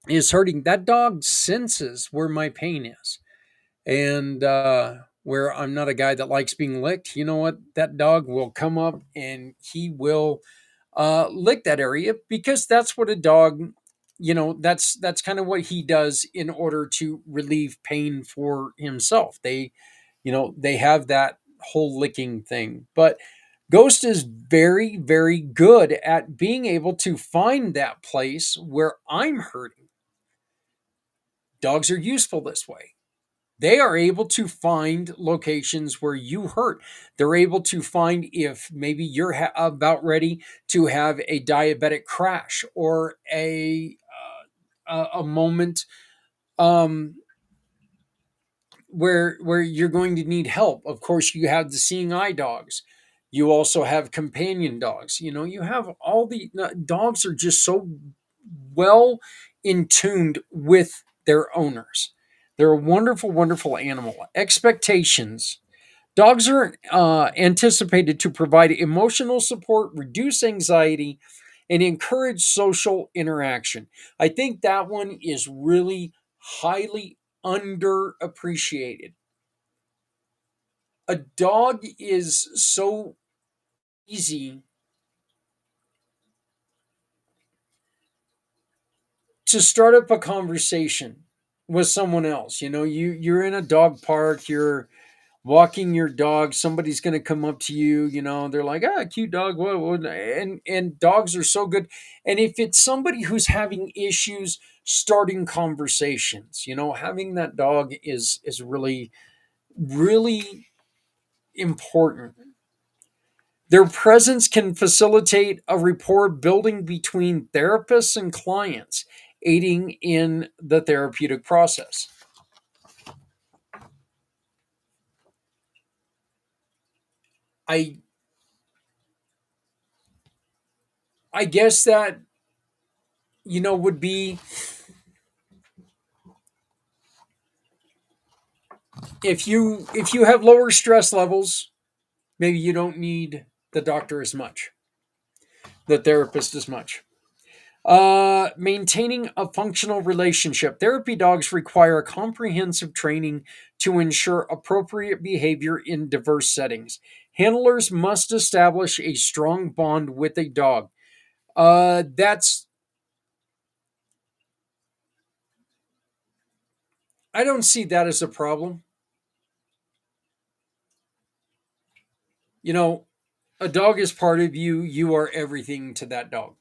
is hurting, that dog senses where my pain is. And where I'm not a guy that likes being licked, you know what? That dog will come up and he will lick that area, because that's what a dog, that's kind of what he does in order to relieve pain for himself. They have that whole licking thing. But Ghost is very, very good at being able to find that place where I'm hurting. Dogs are useful this way. They are able to find locations where you hurt. They're able to find if maybe you're about ready to have a diabetic crash, or a moment um, where you're going to need help. Of course, you have the seeing eye dogs. You also have companion dogs. You have all the dogs are just so well in tuned with their owners. They're a wonderful, wonderful animal. Expectations. Dogs are anticipated to provide emotional support, reduce anxiety, and encourage social interaction. I think that one is really highly underappreciated. A dog is so easy to start up a conversation with someone else. You're in a dog park, you're walking your dog, somebody's going to come up to you, they're like, ah, cute dog, what, and dogs are so good. And if it's somebody who's having issues starting conversations, having that dog is really, really important. Their presence can facilitate a rapport building between therapists and clients, aiding in the therapeutic process. I I guess that would be, if you have lower stress levels, maybe you don't need the doctor as much, the therapist as much. Maintaining a functional relationship. Therapy dogs require comprehensive training to ensure appropriate behavior in diverse settings. Handlers must establish a strong bond with a dog. That's I don't see that as a problem. You know, a dog is part of you. You are everything to that dog.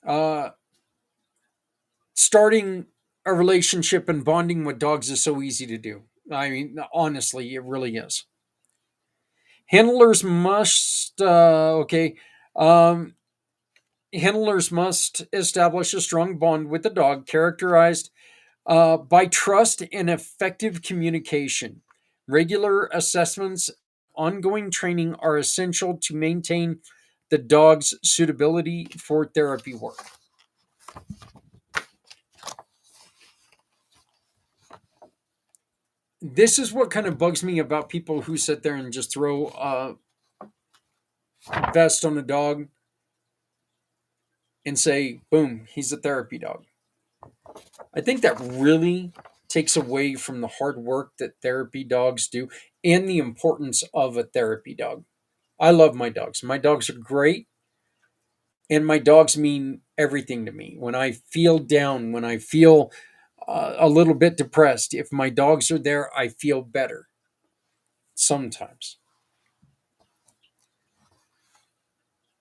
Uh, Starting a relationship and bonding with dogs is so easy to do. I mean, honestly, it really is. Handlers must, um, handlers must establish a strong bond with the dog, characterized by trust and effective communication. Regular assessments, ongoing training are essential to maintain the dog's suitability for therapy work. This is what kind of bugs me about people who sit there and just throw a vest on a dog and say, boom, he's a therapy dog. I think that really takes away from the hard work that therapy dogs do and the importance of a therapy dog. I love my dogs. My dogs are great, and my dogs mean everything to me. When I feel down, when I feel a little bit depressed, if my dogs are there, I feel better sometimes.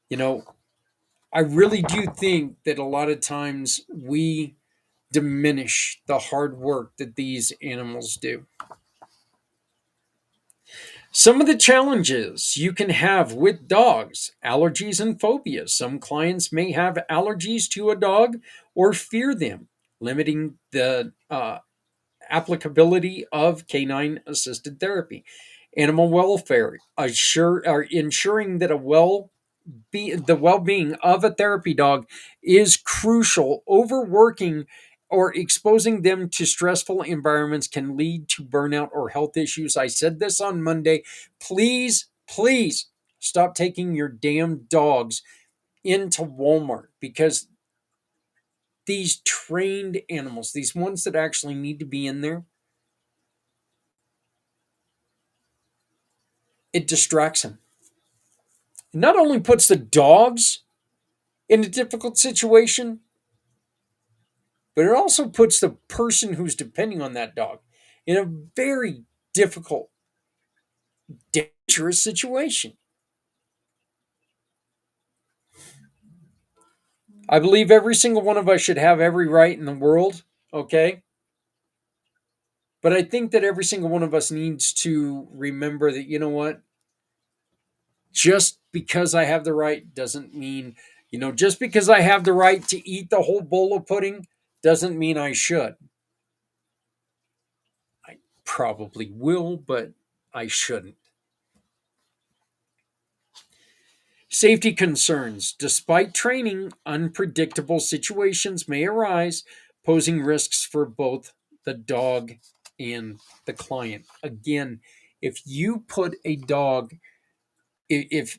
You know, I really do think that a lot of times we diminish the hard work that these animals do. Some of the challenges you can have with dogs: allergies and phobias. Some clients may have allergies to a dog or fear them, limiting the applicability of canine assisted therapy. Animal welfare, ensuring that the well-being of a therapy dog is crucial. Overworking or exposing them to stressful environments can lead to burnout or health issues. I said this on Monday. Please stop taking your damn dogs into Walmart, because these trained animals, these ones that actually need to be in there, it distracts them. It not only puts the dogs in a difficult situation, but it also puts the person who's depending on that dog in a very difficult, dangerous situation. I believe every single one of us should have every right in the world, okay? But I think that every single one of us needs to remember that, you know what? Just because I have the right doesn't mean, just because I have the right to eat the whole bowl of pudding doesn't mean I should. I probably will, but I shouldn't. Safety concerns. Despite training, unpredictable situations may arise, posing risks for both the dog and the client. Again, if you put a dog, if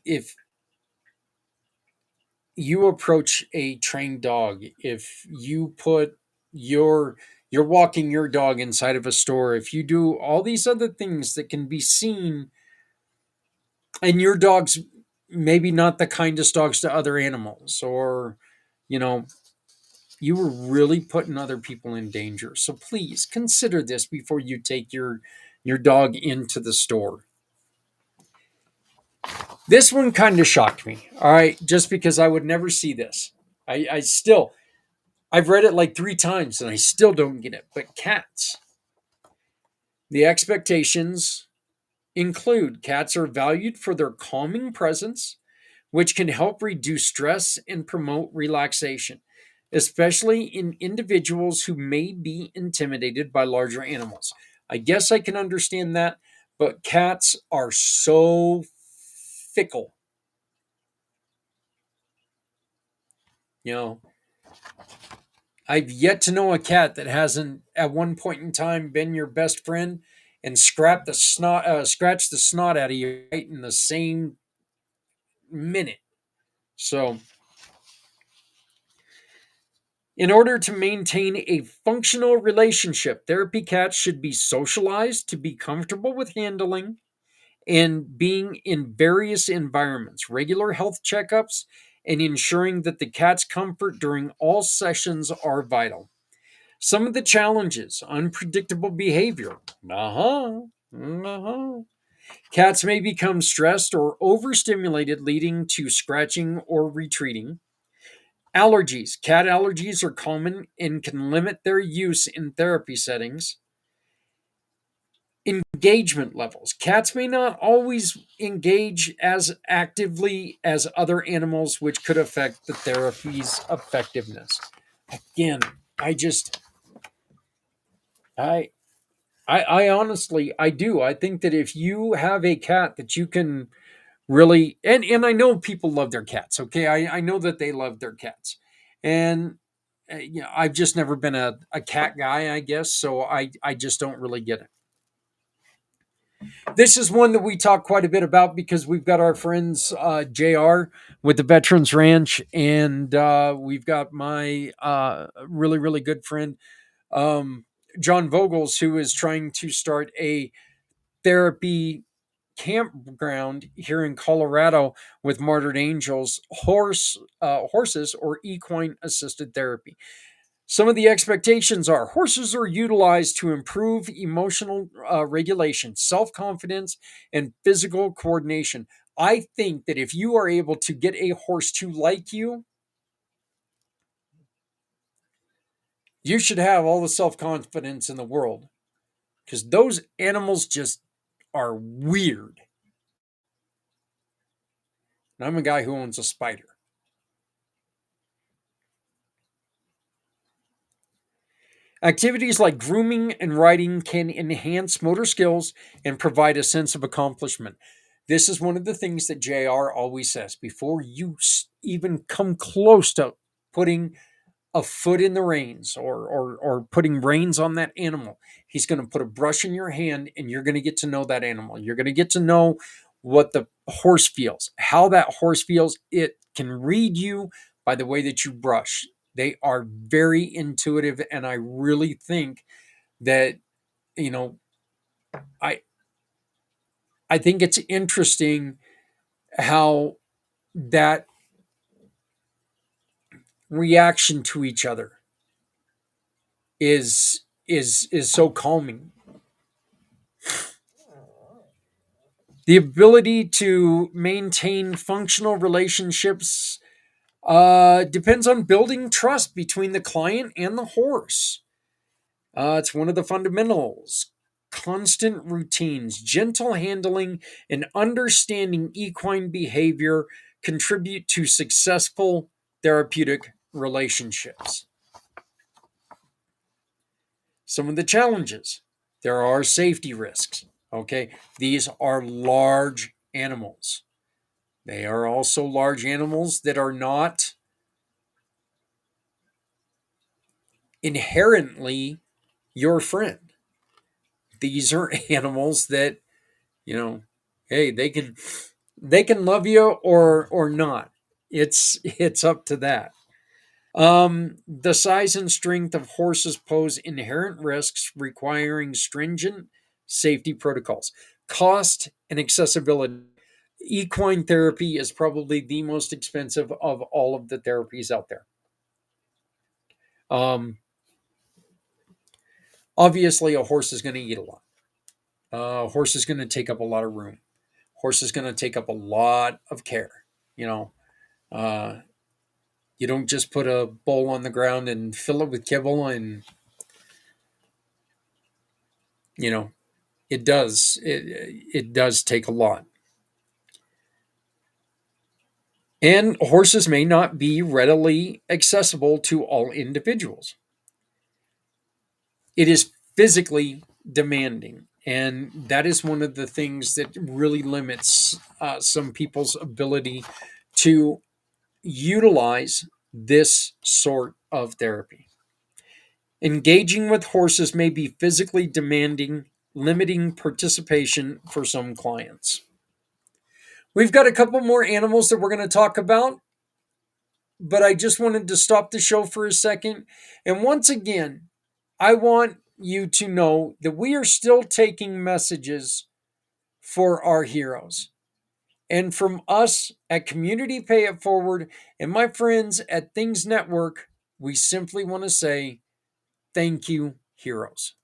you approach a trained dog, if you put your you're walking your dog inside of a store, if you do all these other things that can be seen, and your dog's maybe not the kindest dogs to other animals, or you know you were really putting other people in danger. So please consider this before you take your dog into the store. This one kind of shocked me, all right, just because I would never see this. I still, I've read it like 3 times and I still don't get it. But cats, the expectations include cats are valued for their calming presence, which can help reduce stress and promote relaxation, especially in individuals who may be intimidated by larger animals. I guess I can understand that, but cats are so fickle. You know, I've yet to know a cat that hasn't at one point in time been your best friend and scratch the snot out of you right in the same minute. So, in order to maintain a functional relationship, therapy cats should be socialized to be comfortable with handling and being in various environments. Regular health checkups and ensuring that the cat's comfort during all sessions are vital. Some of the challenges: unpredictable behavior. Cats may become stressed or overstimulated, leading to scratching or retreating. Allergies. Cat allergies are common and can limit their use in therapy settings. Engagement levels. Cats may not always engage as actively as other animals, which could affect the therapy's effectiveness. Again, I just, I, I honestly, I do. I think that if you have a cat that you can really, and I know people love their cats. Okay, I know that they love their cats, and I've just never been a cat guy, I guess. So I just don't really get it. This is one that we talk quite a bit about because we've got our friends JR with the Veterans Ranch, and we've got my really good friend John Vogels, who is trying to start a therapy campground here in Colorado with Martyred Angels horses or equine assisted therapy. Some of the expectations are horses are utilized to improve emotional regulation, self confidence, and physical coordination. I think that if you are able to get a horse to like you, you should have all the self confidence in the world because those animals just are weird. And I'm a guy who owns a spider. Activities like grooming and riding can enhance motor skills and provide a sense of accomplishment. This is one of the things that JR always says before you even come close to putting a foot in the reins or putting reins on that animal. He's going to put a brush in your hand and you're going to get to know that animal. You're going to get to know what the horse feels, how that horse feels. It can read you by the way that you brush. They are very intuitive, and I really think that, you know, I I think it's interesting how that reaction to each other is so calming. The ability to maintain functional relationships depends on building trust between the client and the horse. It's one of the fundamentals. Constant routines, gentle handling, and understanding equine behavior contribute to successful therapeutic relationships. Some of the challenges, there are safety risks. Okay, these are large animals. They are also large animals that are not inherently your friend. These are animals that, you know, hey, they can love you or not. It's up to that. The size and strength of horses pose inherent risks requiring stringent safety protocols. Cost and accessibility. Equine therapy is probably the most expensive of all of the therapies out there. Um, Obviously, a horse is going to eat a lot. A horse is going to take up a lot of room. Horse is going to take up a lot of care. You know, uh, you don't just put a bowl on the ground and fill it with kibble, and you know it does take a lot. And horses may not be readily accessible to all individuals. It is physically demanding. And that is one of the things that really limits some people's ability to utilize this sort of therapy. Engaging with horses may be physically demanding, limiting participation for some clients. We've got a couple more animals that we're going to talk about, but I just wanted to stop the show for a second. And once again, I want you to know that we are still taking messages for our heroes. And from us at Community Pay It Forward and my friends at Things Network, we simply want to say thank you, heroes.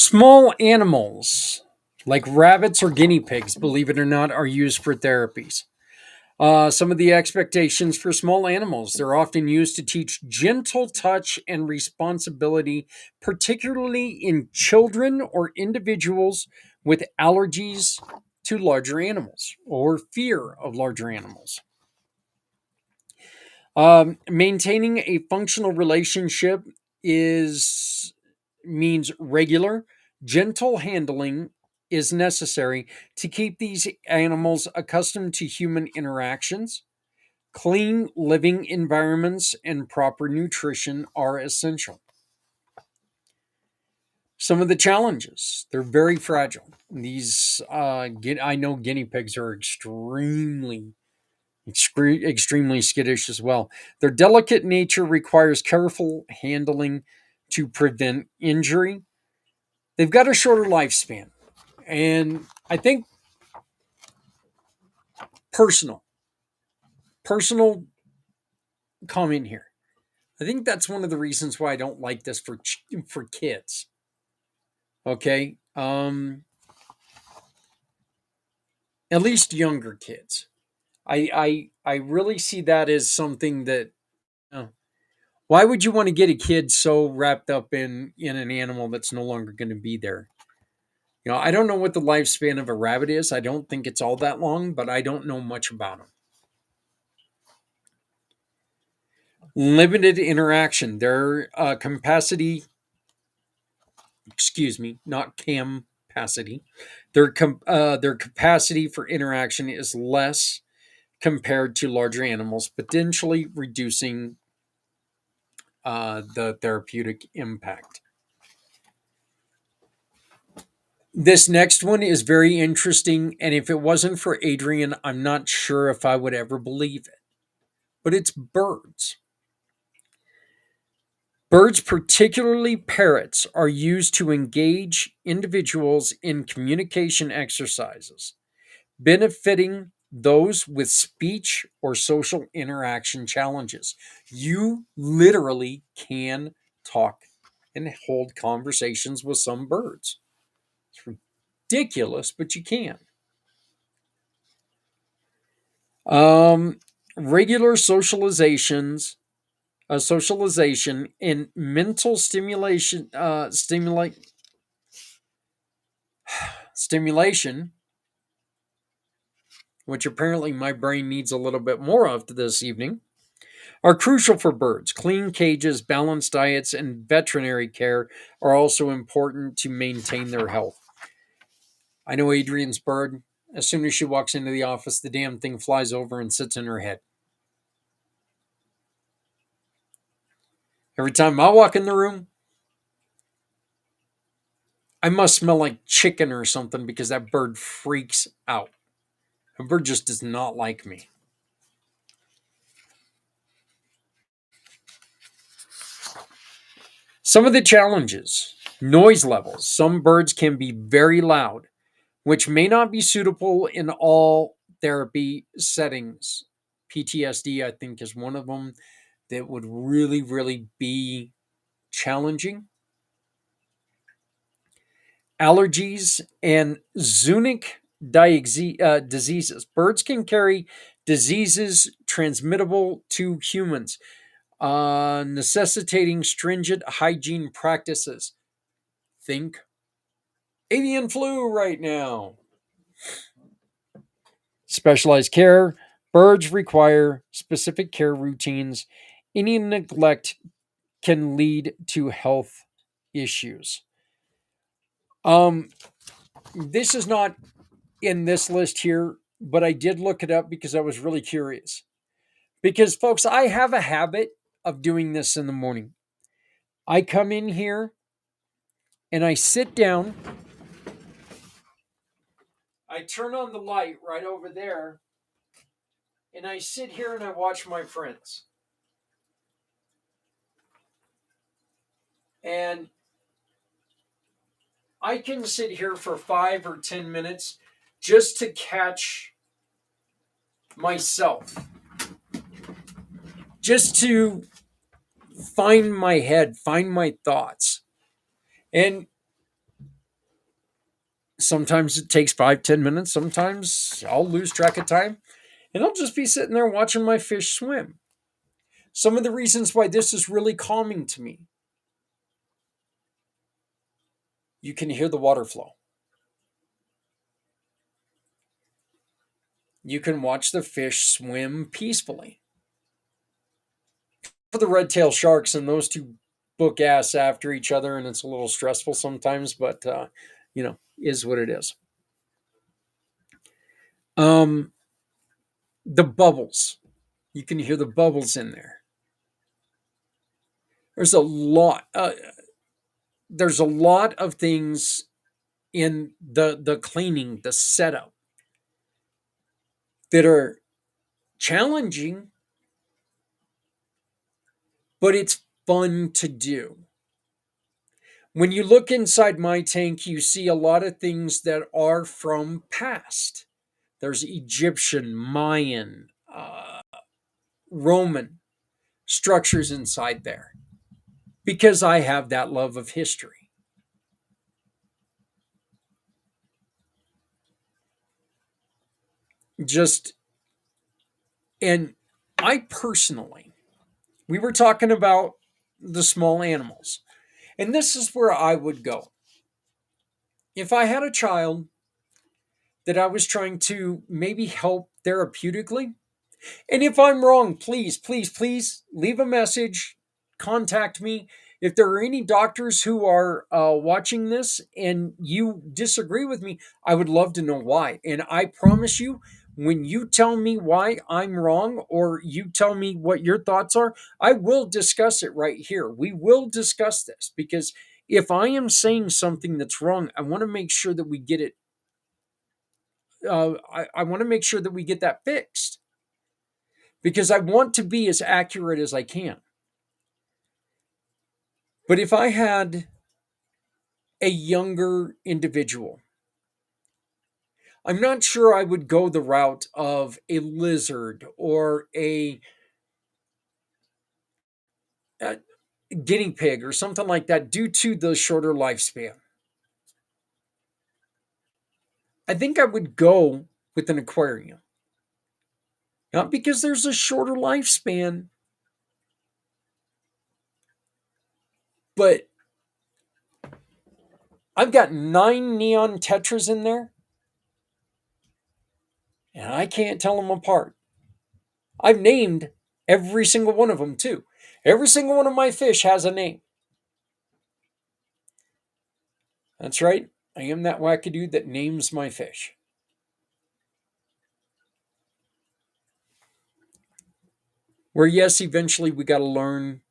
Small animals like rabbits or guinea pigs, believe it or not, are used for therapies. Some of the expectations for small animals, they're often used to teach gentle touch and responsibility, particularly in children or individuals with allergies to larger animals or fear of larger animals. Maintaining a functional relationship is means regular, gentle handling is necessary to keep these animals accustomed to human interactions. Clean living environments and proper nutrition are essential. Some of the challenges, they're very fragile. These, I know guinea pigs are extremely skittish as well. Their delicate nature requires careful handling to prevent injury. They've got a shorter lifespan. And I think personal, personal comment here. I think that's one of the reasons why I don't like this for kids. Okay, at least younger kids. I really see that as something that. uh, why would you want to get a kid so wrapped up in an animal that's no longer going to be there? I don't know what the lifespan of a rabbit is. I don't think it's all that long, but I don't know much about them. Limited interaction. Their capacity, excuse me, not capacity. Their capacity for interaction is less compared to larger animals, potentially reducing the therapeutic impact. This next one is very interesting, and if it wasn't for Adrian, I'm not sure if I would ever believe it. But it's birds. Birds, particularly parrots, are used to engage individuals in communication exercises, benefiting those with speech or social interaction challenges. You literally can talk and hold conversations with some birds. It's ridiculous, but you can. Um, Regular socialization, and mental stimulation, which apparently my brain needs a little bit more of this evening, are crucial for birds. Clean cages, balanced diets, and veterinary care are also important to maintain their health. I know Adrian's bird. As soon as she walks into the office, the damn thing flies over and sits in her head. Every time I walk in the room, I must smell like chicken or something because that bird freaks out. A bird just does not like me. Some of the challenges: noise levels. Some birds can be very loud, which may not be suitable in all therapy settings. PTSD, I think, is one of them that would really, really be challenging. Allergies and zoonotic diseases. Birds can carry diseases transmittable to humans, necessitating stringent hygiene practices. Think avian flu right now. Specialized care. Birds require specific care routines. Any neglect can lead to health issues. Um, this is not in this list here, but I did look it up because I was really curious. Because, folks, I have a habit of doing this in the morning. I come in here and I sit down. I turn on the light right over there, and I sit here and I watch my friends. And I can sit here for 5 or 10 minutes just to catch myself, just to find my head, find my thoughts. And Sometimes it takes 5, 10 minutes. Sometimes I'll lose track of time and I'll just be sitting there watching my fish swim. Some of the reasons why this is really calming to me: you can hear the water flow, you can watch the fish swim peacefully. For the red tail sharks, and those two book ass after each other, and it's a little stressful sometimes, but is what it is. Um, the bubbles, you can hear the bubbles in there. There's a lot. There's a lot of things in the cleaning, the setup, that are challenging, but it's fun to do. When you look inside my tank, you see a lot of things that are from past. There's Egyptian, Mayan, Roman structures inside there because I have that love of history. Just, and I personally, we were talking about the small animals, and this is where I would go. If I had a child that I was trying to maybe help therapeutically, and if I'm wrong, please, please, please leave a message, contact me. If there are any doctors who are watching this and you disagree with me, I would love to know why. And I promise you, when you tell me why I'm wrong or you tell me what your thoughts are, I will discuss it right here. We will discuss this because if I am saying something that's wrong, I want to make sure that we get it. I want to make sure that we get that fixed because I want to be as accurate as I can. But if I had a younger individual, I'm not sure I would go the route of a lizard or a guinea pig or something like that due to the shorter lifespan. I think I would go with an aquarium. Not because there's a shorter lifespan, but I've got 9 neon tetras in there and I can't tell them apart. I've named every single one of them too. Every single one of my fish has a name. That's right. I am that wackadoo that names my fish. Where, yes, eventually we got to learn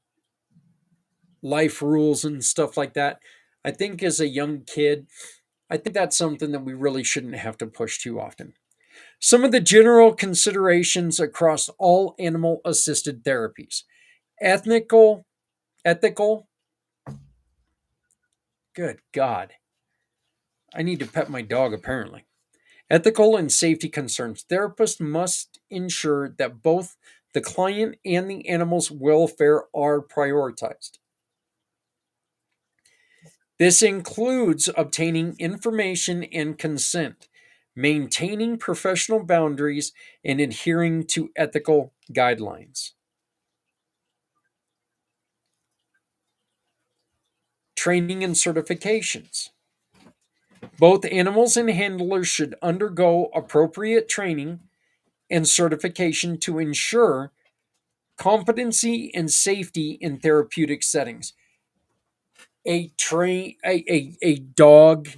life rules and stuff like that. I think as a young kid, I think that's something that we really shouldn't have to push too often. Some of the general considerations across all animal assisted therapies: ethical, good God. I need to pet my dog apparently. Ethical and safety concerns. Therapists must ensure that both the client and the animal's welfare are prioritized. This includes obtaining information and consent, maintaining professional boundaries, and adhering to ethical guidelines. Training and certifications. Both animals and handlers should undergo appropriate training and certification to ensure competency and safety in therapeutic settings. A dog,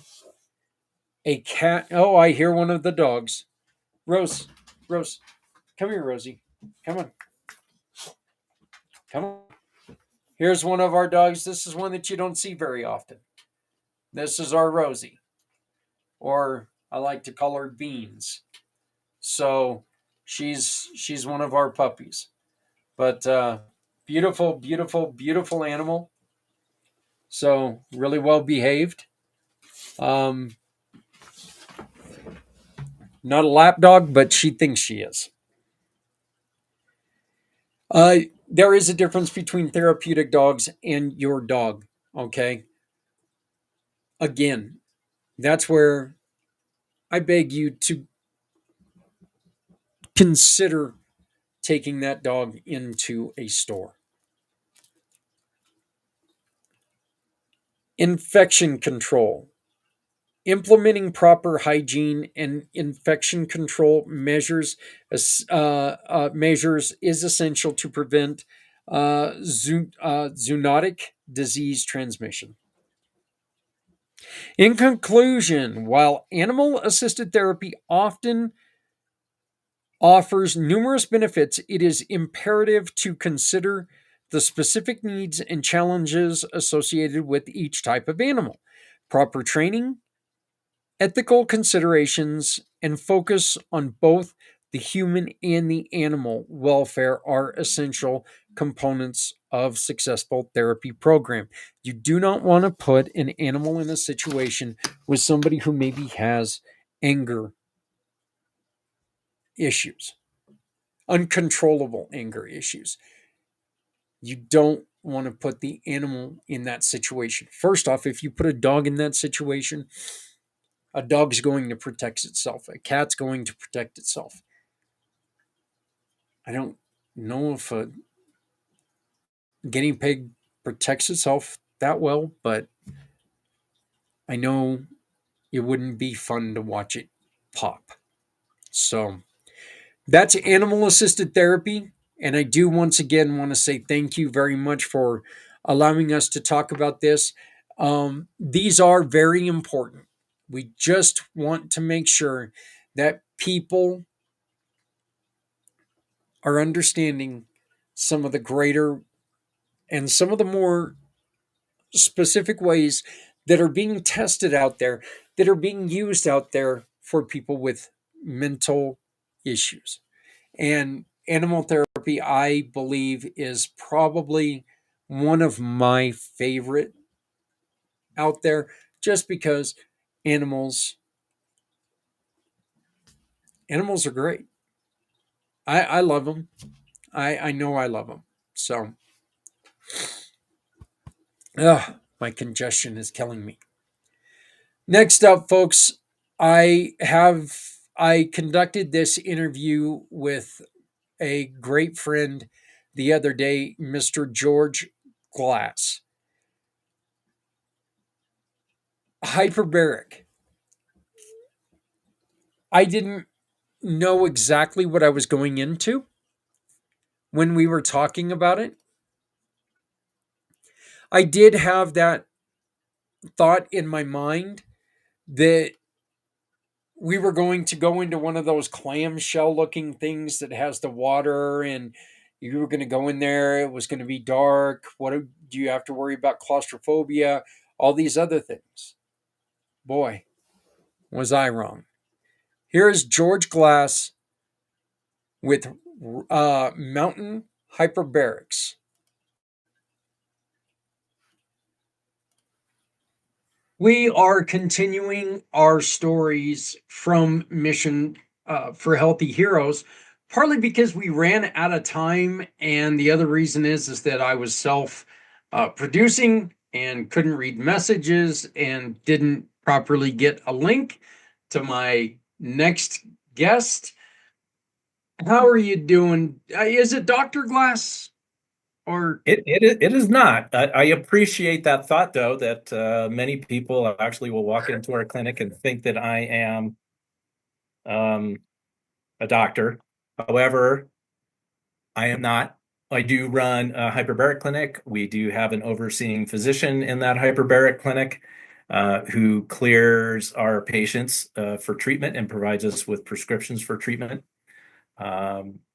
a cat. Oh, I hear one of the dogs. Rose, come here, Rosie. Come on, come on. Here's one of our dogs. This is one that you don't see very often. This is our Rosie, or I like to call her Beans. So she's one of our puppies, but beautiful, beautiful, beautiful animal. So really well behaved. Um, Not a lap dog, but she thinks she is. There is a difference between therapeutic dogs and your dog. Okay. Again, that's where I beg you to consider taking that dog into a store. Infection control. Implementing proper hygiene and infection control measures is essential to prevent zoonotic disease transmission. In conclusion, while animal assisted therapy often offers numerous benefits, it is imperative to consider the specific needs and challenges associated with each type of animal. Proper training, ethical considerations, and focus on both the human and the animal welfare are essential components of successful therapy program. You do not want to put an animal in a situation with somebody who maybe has anger issues, uncontrollable anger issues. You don't want to put the animal in that situation. First off, if you put a dog in that situation, a dog's going to protect itself. A cat's going to protect itself. I don't know if a guinea pig protects itself that well, but I know it wouldn't be fun to watch it pop. So that's animal assisted therapy. And I do once again want to say thank you very much for allowing us to talk about this. These are very important. We just want to make sure that people are understanding some of the greater and some of the more specific ways that are being tested out there, that are being used out there for people with mental issues. And animal therapy, I believe, is probably one of my favorite out there just because animals animals are great. I love them. I know I love them. So, my congestion is killing me. Next up, folks, I conducted this interview with a great friend the other day, Mr. George Glass. Hyperbaric. I didn't know exactly what I was going into when we were talking about it. I did have that thought in my mind that we were going to go into one of those clamshell looking things that has the water, and you were going to go in there. It was going to be dark. What do you have to worry about? Claustrophobia, all these other things. Boy, was I wrong. Here's George Glass with mountain hyperbarics. We are continuing our stories from Mission for Healthy Heroes, partly because we ran out of time, and the other reason is that I was self producing and couldn't read messages and didn't properly get a link to my next guest. How are you doing? Is it Dr. Glass or It is not. I appreciate that thought, though, that many people actually will walk into our clinic and think that I am um, a doctor. However, I am not. I do run a hyperbaric clinic. We do have an overseeing physician in that hyperbaric clinic who clears our patients for treatment and provides us with prescriptions for treatment.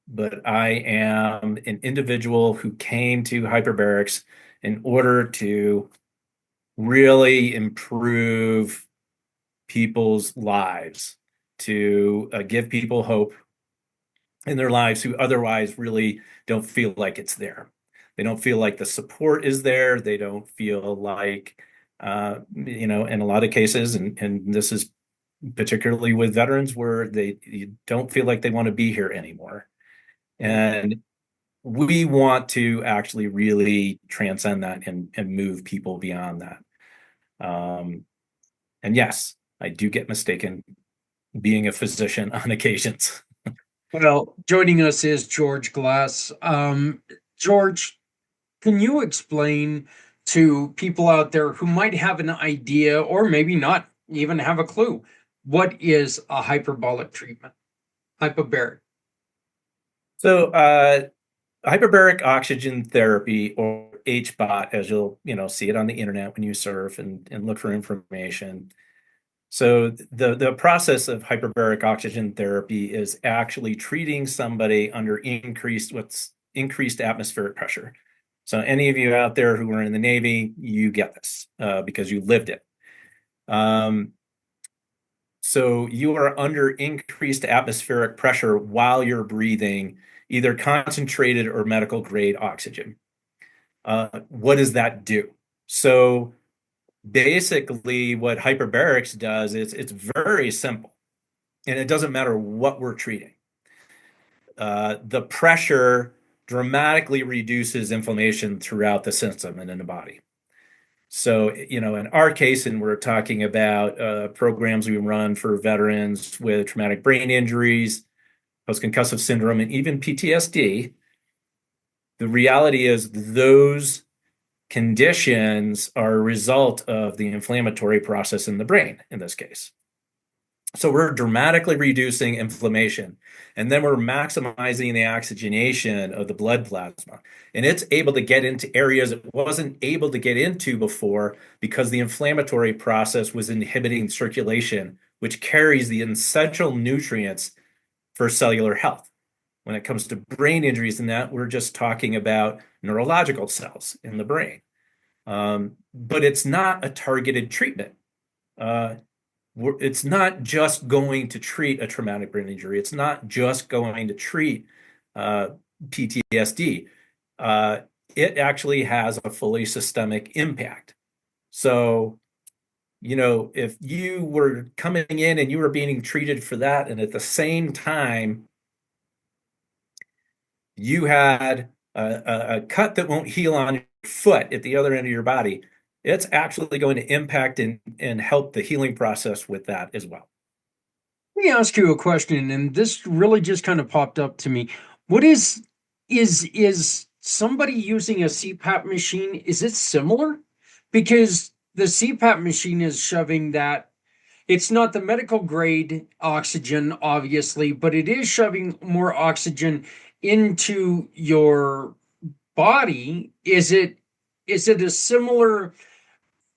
But I am an individual who came to hyperbarics in order to really improve people's lives, to give people hope in their lives who otherwise really don't feel like it's there. They don't feel like the support is there. They don't feel like, in a lot of cases, and this is particularly with veterans, where you don't feel like they want to be here anymore. And we want to actually really transcend that and move people beyond that. And yes, I do get mistaken being a physician on occasions. Well, joining us is George Glass. George, can you explain to people out there who might have an idea or maybe not even have a clue, what is a hyperbolic treatment? Hyperbaric. So, hyperbaric oxygen therapy, or HBOT, as you'll see it on the internet when you surf and look for information. So the process of hyperbaric oxygen therapy is actually treating somebody under increased atmospheric pressure. So any of you out there who are in the Navy, you get this because you lived it. So you are under increased atmospheric pressure while you're breathing either concentrated or medical grade oxygen. What does that do? So basically, what hyperbarics does is it's very simple, and it doesn't matter what we're treating. The pressure dramatically reduces inflammation throughout the system and in the body. So, in our case, and we're talking about programs we run for veterans with traumatic brain injuries, post-concussive syndrome, and even PTSD, the reality is those conditions are a result of the inflammatory process in the brain, in this case. So we're dramatically reducing inflammation, and then we're maximizing the oxygenation of the blood plasma. And it's able to get into areas it wasn't able to get into before because the inflammatory process was inhibiting circulation, which carries the essential nutrients for cellular health. When it comes to brain injuries and that, we're just talking about neurological cells in the brain. But it's not a targeted treatment. It's not just going to treat a traumatic brain injury. It's not just going to treat PTSD. It actually has a fully systemic impact. So, if you were coming in and you were being treated for that, and at the same time, you had a cut that won't heal on your foot at the other end of your body, it's actually going to impact and help the healing process with that as well. Let me ask you a question, and this really just kind of popped up to me. What is somebody using a CPAP machine? Is it similar? Because the CPAP machine is shoving that. It's not the medical grade oxygen, obviously, but it is shoving more oxygen into your body. Is it a similar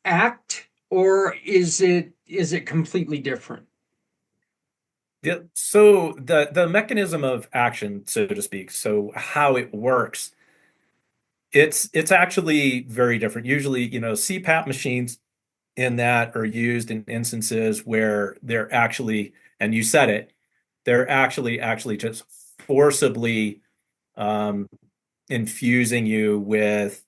act, or is it completely different? Yeah, so the mechanism of action, so to speak, so how it works, it's actually very different. Usually, CPAP machines in that are used in instances where they're actually, and you said it, they're actually just forcibly infusing you with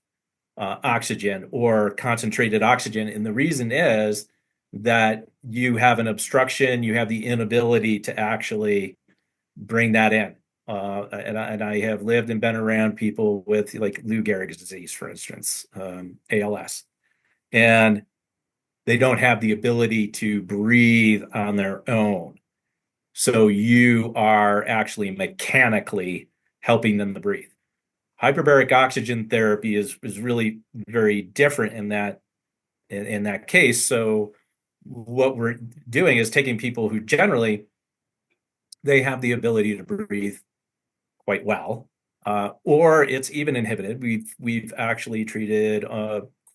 oxygen or concentrated oxygen. And the reason is that you have an obstruction, you have the inability to actually bring that in. And I have lived and been around people with like Lou Gehrig's disease, for instance, ALS, and they don't have the ability to breathe on their own. So you are actually mechanically helping them to breathe. Hyperbaric oxygen therapy is really very different in that case. So what we're doing is taking people who generally they have the ability to breathe quite well, or it's even inhibited. We've actually treated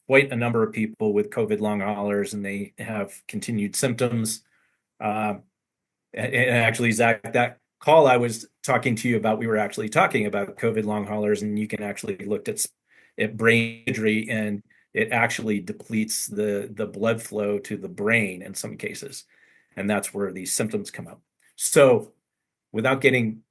quite a number of people with COVID long haulers, and they have continued symptoms. And actually, Zach, that call I was talking to you about, we were actually talking about COVID long haulers, and you can actually look at brain injury, and it actually depletes the blood flow to the brain in some cases, and that's where these symptoms come up. So, without getting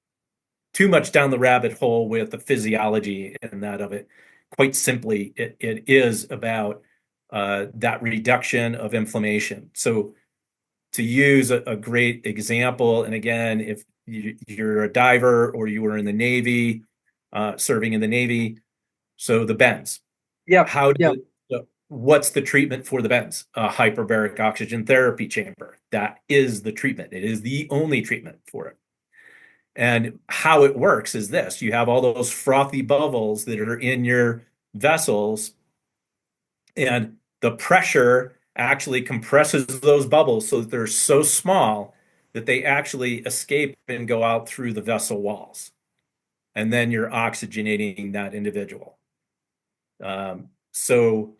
too much down the rabbit hole with the physiology and that of it, quite simply, it is about that reduction of inflammation. So to use a great example, and again, if you're a diver or you were in the Navy, serving in the Navy, so the bends. Yeah, How yeah. do what's the treatment for the bends? A hyperbaric oxygen therapy chamber. That is the treatment. It is the only treatment for it. And how it works is this: you have all those frothy bubbles that are in your vessels, and the pressure actually compresses those bubbles so that they're so small that they actually escape and go out through the vessel walls. And then you're oxygenating that individual. So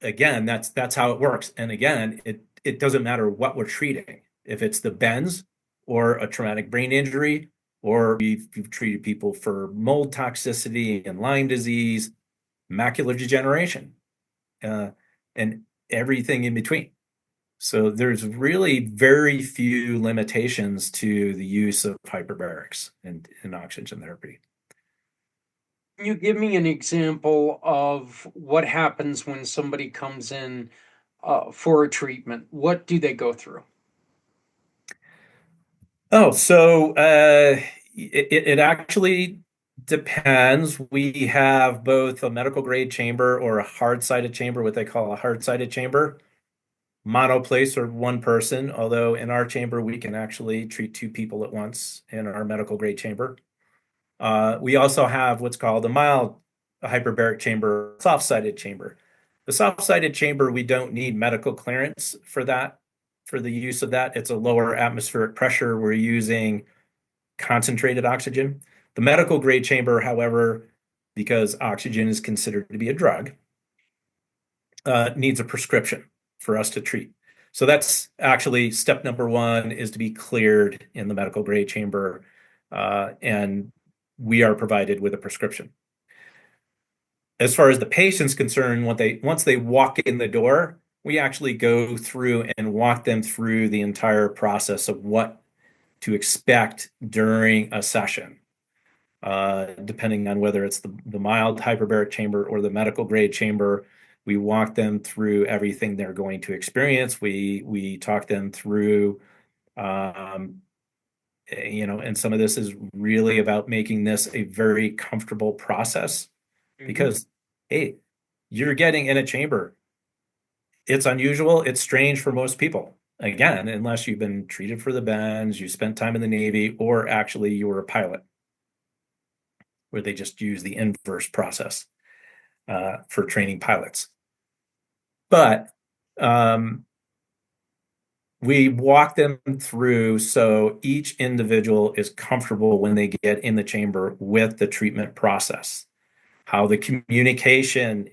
again, that's how it works. And again, it doesn't matter what we're treating. If it's the bends or a traumatic brain injury, or you've treated people for mold toxicity and Lyme disease, macular degeneration, and everything in between. So there's really very few limitations to the use of hyperbarics in oxygen therapy. Can you give me an example of what happens when somebody comes in for a treatment? What do they go through? Oh, so it actually depends. We have both a medical grade chamber or a hard-sided chamber, what they call a hard-sided chamber, monoplace or one person, although in our chamber we can actually treat two people at once in our medical grade chamber. We also have what's called a mild hyperbaric chamber, soft-sided chamber. The soft-sided chamber, we don't need medical clearance for that, for the use of that. It's a lower atmospheric pressure. We're using concentrated oxygen. The medical grade chamber, however, because oxygen is considered to be a drug, needs a prescription for us to treat. So that's actually step number one, is to be cleared in the medical grade chamber, and we are provided with a prescription. As far as the patient's concerned, once they walk in the door, we actually go through and walk them through the entire process of what to expect during a session, depending on whether it's the mild hyperbaric chamber or the medical grade chamber. We walk them through everything they're going to experience. We talk them through, and some of this is really about making this a very comfortable process, because, hey, you're getting in a chamber. It's unusual. It's strange for most people. Again, unless you've been treated for the bends, you spent time in the Navy, or actually you were a pilot, where they just use the inverse process for training pilots. But we walk them through so each individual is comfortable when they get in the chamber with the treatment process, how the communication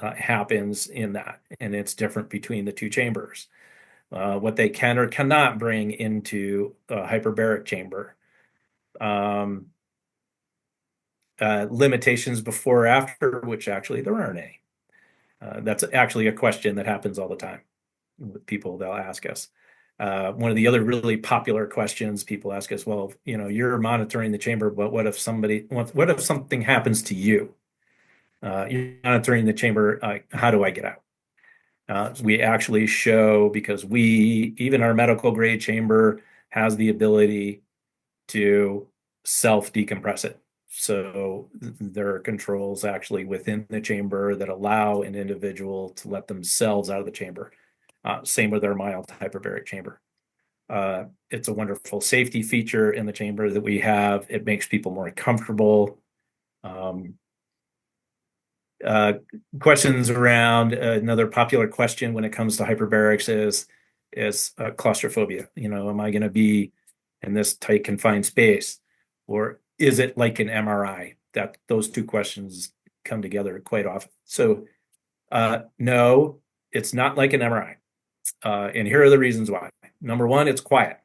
happens in that, and it's different between the two chambers. What they can or cannot bring into a hyperbaric chamber. Limitations before or after, which actually there aren't any. That's actually a question that happens all the time with people. They'll ask us. One of the other really popular questions people ask us, well, you're monitoring the chamber, but what if something happens to you? You're monitoring the chamber. How do I get out? We actually show, because even our medical grade chamber has the ability to self-decompress it. So there are controls actually within the chamber that allow an individual to let themselves out of the chamber. Same with our mild hyperbaric chamber. It's a wonderful safety feature in the chamber that we have. It makes people more comfortable. Questions around another popular question when it comes to hyperbarics is claustrophobia. Am I going to be in this tight confined space, or is it like an MRI? Those two questions come together quite often. So no, it's not like an MRI. And here are the reasons why. Number one, it's quiet.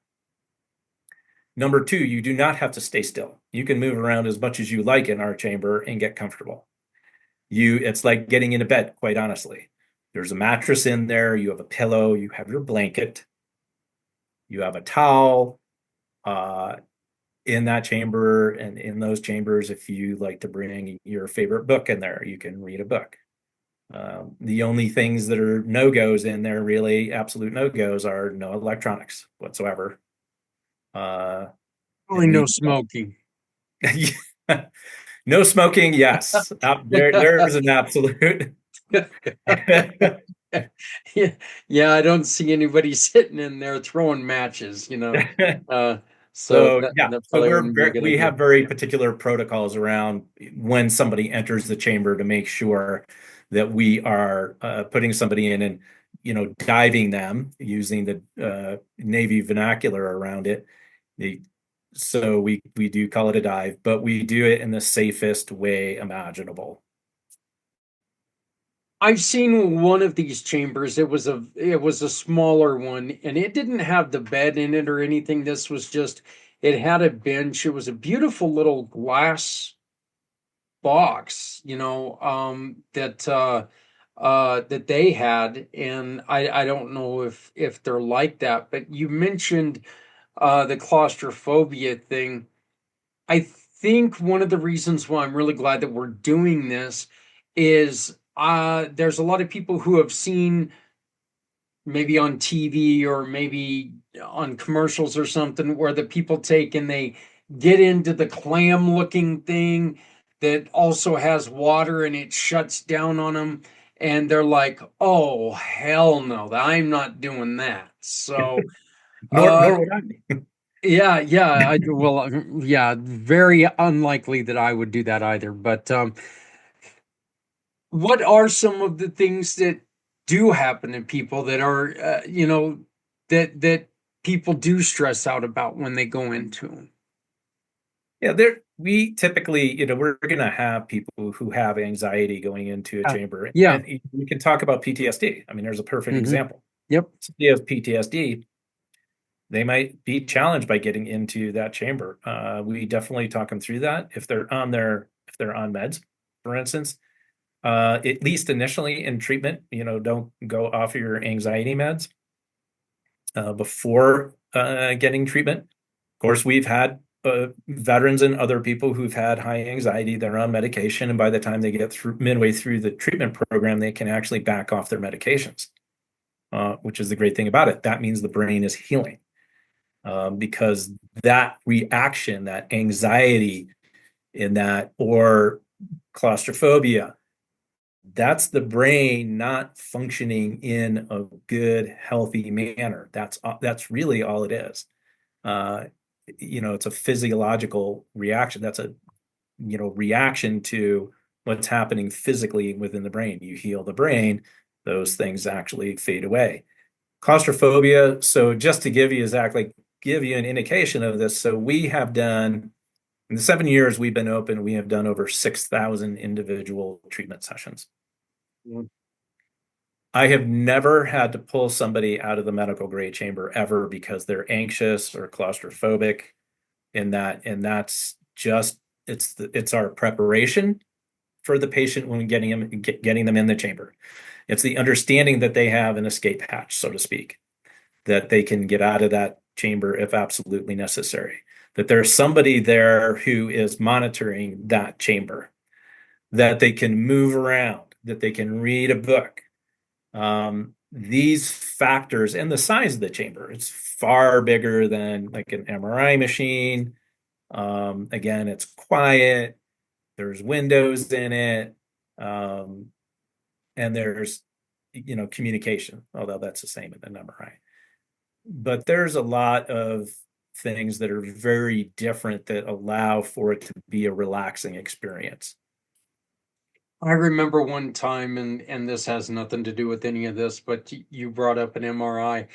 Number two, you do not have to stay still. You can move around as much as you like in our chamber and get comfortable. It's like getting into bed, quite honestly. There's a mattress in there, you have a pillow, you have your blanket, you have a towel in that chamber. And in those chambers, if you like to bring your favorite book in there, you can read a book. The only things that are no-goes in there, really absolute no-goes, are no electronics whatsoever. Only no smoking. No smoking, yes. There's an absolute. Yeah, yeah, I don't see anybody sitting in there throwing matches, Uh, so So that yeah, that so probably wouldn't be a good we idea. have very particular protocols around when somebody enters the chamber to make sure that we are putting somebody in and diving them using the Navy vernacular around it. The, so we do call it a dive, but we do it in the safest way imaginable. I've seen one of these chambers. It was a smaller one, and it didn't have the bed in it or anything. This was just it had a bench. It was a beautiful little glass box, that they had, and I don't know if they're like that, but you mentioned the claustrophobia thing. I think one of the reasons why I'm really glad that we're doing this is there's a lot of people who have seen maybe on TV or maybe on commercials or something where the people take and they get into the clam looking thing that also has water and it shuts down on them, and they're like, oh hell no, I'm not doing that. So uh Nor would I. yeah, yeah, very unlikely that I would do that either, but what are some of the things that do happen to people that are that people do stress out about when they go into them? Yeah, we typically, we're gonna have people who have anxiety going into a chamber, Yeah. and we can talk about PTSD. I mean, there's a perfect Hmm. example. Yep. Somebody has PTSD, they might be challenged by getting into that chamber. We definitely talk them through that if they're on meds, for instance. At least initially in treatment, don't go off of your anxiety meds before getting treatment. Of course, we've had veterans and other people who've had high anxiety. They're on medication, and by the time they get through midway through the treatment program, they can actually back off their medications, which is the great thing about it. That means the brain is healing because that reaction, that anxiety in that, or claustrophobia, that's the brain not functioning in a good, healthy manner. That's really all it is. Uh, it's a physiological reaction. That's a reaction to what's happening physically within the brain. You heal the brain, those things actually fade away. Claustrophobia. So just to give you an indication of this, so we have done in the 7 years we've been open, we have done over 6,000 individual treatment sessions. I have never had to pull somebody out of the medical grade chamber ever because they're anxious or claustrophobic and that's just it's our preparation for the patient when getting them in the chamber. It's the understanding that they have an escape hatch, so to speak, that they can get out of that chamber if absolutely necessary. That there's somebody there who is monitoring that chamber, that they can move around, that they can read a book. These factors and the size of the chamber, it's far bigger than like an MRI machine. Again, it's quiet, there's windows in it, and there's communication, although that's the same in an MRI. But there's a lot of things that are very different that allow for it to be a relaxing experience. I remember one time, and this has nothing to do with any of this, but you brought up an MRI,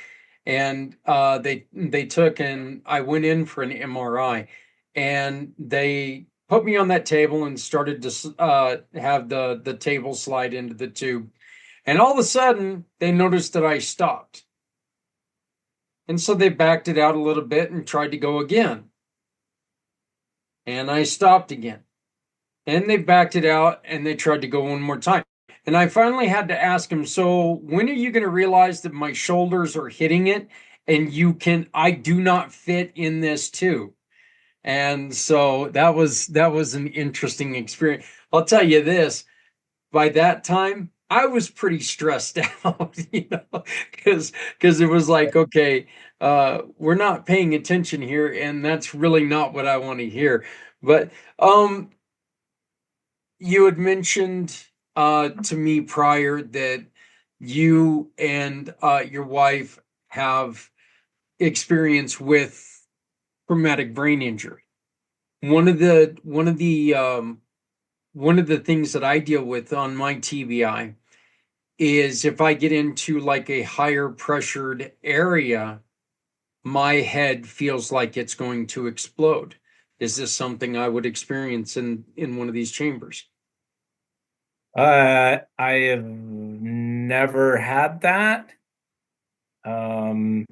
and they took and I went in for an MRI, and they put me on that table and started to have the table slide into the tube, and all of a sudden they noticed that I stopped, and so they backed it out a little bit and tried to go again, and I stopped again. And they backed it out and they tried to go one more time. And I finally had to ask him, so when are you going to realize that my shoulders are hitting it and I do not fit in this tube? And so that was an interesting experience. I'll tell you this, by that time, I was pretty stressed out, because it was like, okay, we're not paying attention here, and that's really not what I want to hear. But you had mentioned to me prior that you and your wife have experience with traumatic brain injury. One of the things that I deal with on my TBI is if I get into like a higher pressured area, my head feels like it's going to explode. Is this something I would experience in one of these chambers? I have never had that. Um,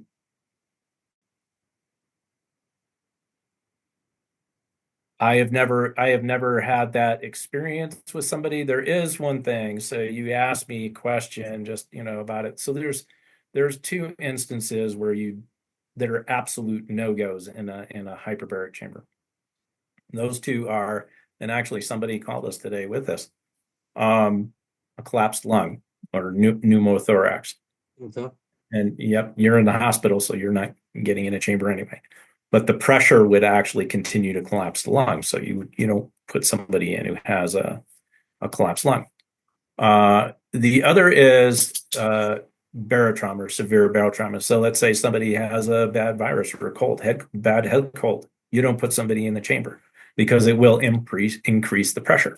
I have never had that experience with somebody. There is one thing. So you asked me a question just, about it. So there's two instances where that are absolute no-goes in a hyperbaric chamber. Those two are, and actually somebody called us today with this, a collapsed lung or pneumothorax. Okay. And yep, you're in the hospital, so you're not getting in a chamber anyway. But the pressure would actually continue to collapse the lung. So you don't put somebody in who has a collapsed lung. The other is barotrauma or severe barotrauma. So let's say somebody has a bad virus or a cold, bad head cold. You don't put somebody in the chamber because it will increase the pressure.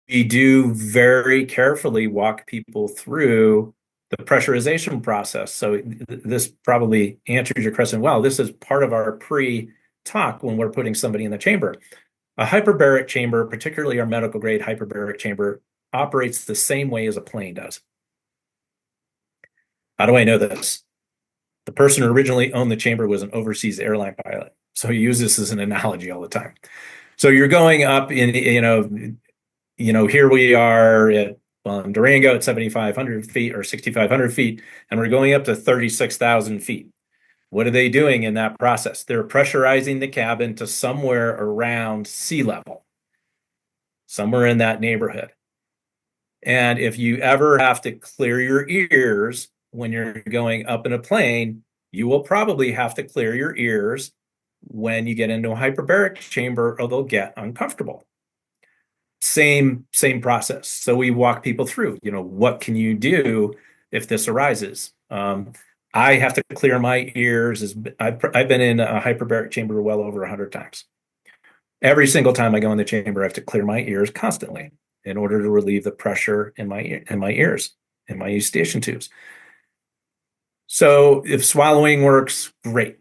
We do very carefully walk people through the pressurization process. So this probably answers your question well. This is part of our pre-talk when we're putting somebody in the chamber. A hyperbaric chamber, particularly our medical grade hyperbaric chamber, operates the same way as a plane does. How do I know this? The person who originally owned the chamber was an overseas airline pilot. So he uses this as an analogy all the time. So you're going up in, here we are in Durango at 7,500 feet or 6,500 feet, and we're going up to 36,000 feet. What are they doing in that process? They're pressurizing the cabin to somewhere around sea level, somewhere in that neighborhood. And if you ever have to clear your ears when you're going up in a plane, you will probably have to clear your ears when you get into a hyperbaric chamber, or they'll get uncomfortable. Same process. So we walk people through, what can you do if this arises? I have to clear my ears. I've been in a hyperbaric chamber well over 100 times. Every single time I go in the chamber, I have to clear my ears constantly in order to relieve the pressure in my ears, in my eustachian tubes. So if swallowing works, great.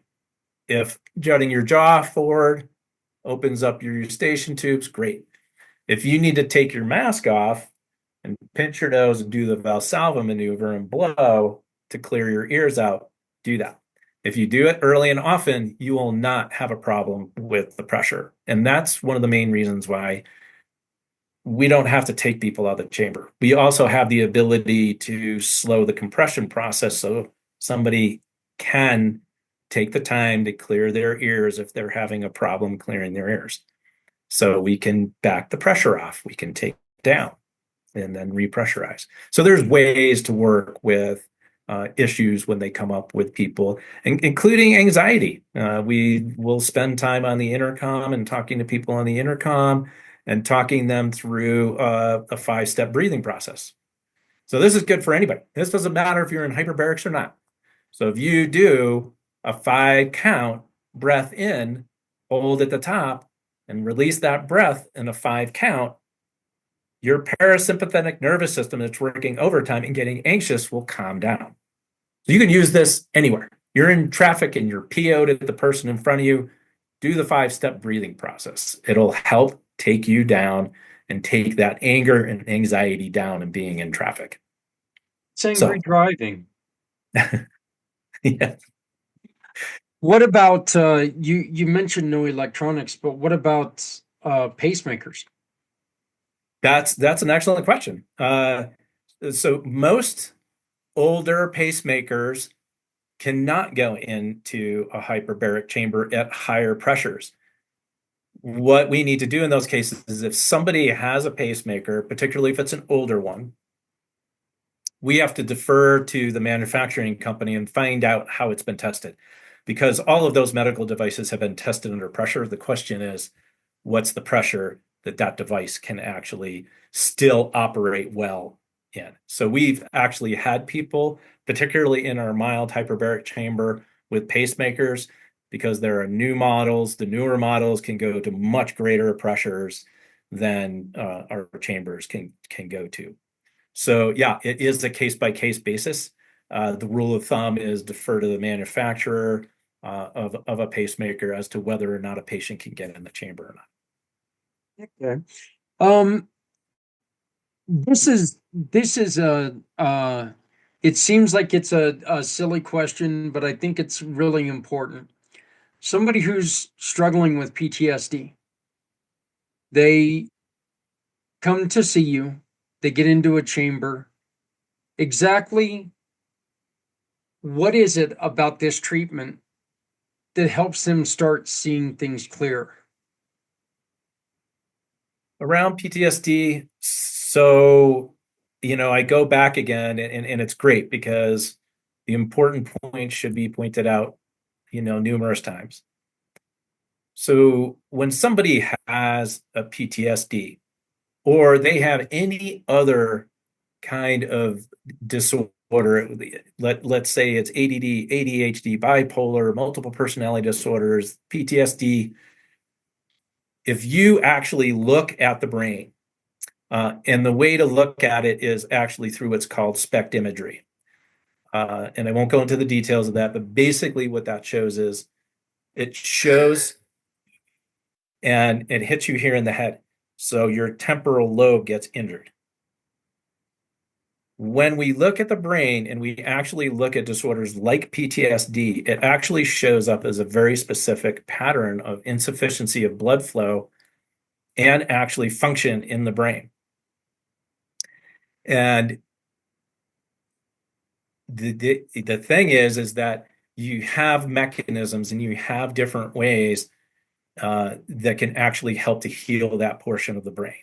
If jutting your jaw forward opens up your eustachian tubes, great. If you need to take your mask off and pinch your nose and do the Valsalva maneuver and blow to clear your ears out, do that. If you do it early and often, you will not have a problem with the pressure. And that's one of the main reasons why we don't have to take people out of the chamber. We also have the ability to slow the compression process so somebody can take the time to clear their ears if they're having a problem clearing their ears. So we can back the pressure off, we can take it down and then repressurize. So there's ways to work with issues when they come up with people, including anxiety. We will spend time on the intercom and talking to people on the intercom and talking them through a 5-step breathing process. So this is good for anybody. This doesn't matter if you're in hyperbarics or not. So if you do a 5 count breath in, hold at the top, and release that breath in a 5 count, your parasympathetic nervous system that's working overtime and getting anxious will calm down. So you can use this anywhere. You're in traffic and you're PO'd at the person in front of you, do the 5-step breathing process. It'll help take you down and take that anger and anxiety down and being in traffic. It's angry driving. Yeah. What about you mentioned no electronics, but what about pacemakers? That's an excellent question. So most older pacemakers cannot go into a hyperbaric chamber at higher pressures. What we need to do in those cases is if somebody has a pacemaker, particularly if it's an older one, we have to defer to the manufacturing company and find out how it's been tested. Because all of those medical devices have been tested under pressure. The question is, what's the pressure that device can actually still operate well in. So we've actually had people, particularly in our mild hyperbaric chamber with pacemakers, because there are new models. The newer models can go to much greater pressures than our chambers can go to. So yeah, it is a case-by-case basis. The rule of thumb is defer to the manufacturer of a pacemaker as to whether or not a patient can get in the chamber or not. Okay. This is a it seems like it's a silly question, but I think it's really important. Somebody who's struggling with PTSD, they come to see you, they get into a chamber. Exactly what is it about this treatment that helps them start seeing things clearer? Around PTSD, so I go back again, and it's great because the important point should be pointed out numerous times. So when somebody has a PTSD or they have any other kind of disorder, let's say it's ADD, ADHD, bipolar, multiple personality disorders, PTSD, if you actually look at the brain, and the way to look at it is actually through what's called SPECT imagery. And I won't go into the details of that, but basically what that shows is it shows and it hits you here in the head. So your temporal lobe gets injured. When we look at the brain and we actually look at disorders like PTSD, it actually shows up as a very specific pattern of insufficiency of blood flow and actually function in the brain. And the thing is that you have mechanisms and you have different ways that can actually help to heal that portion of the brain.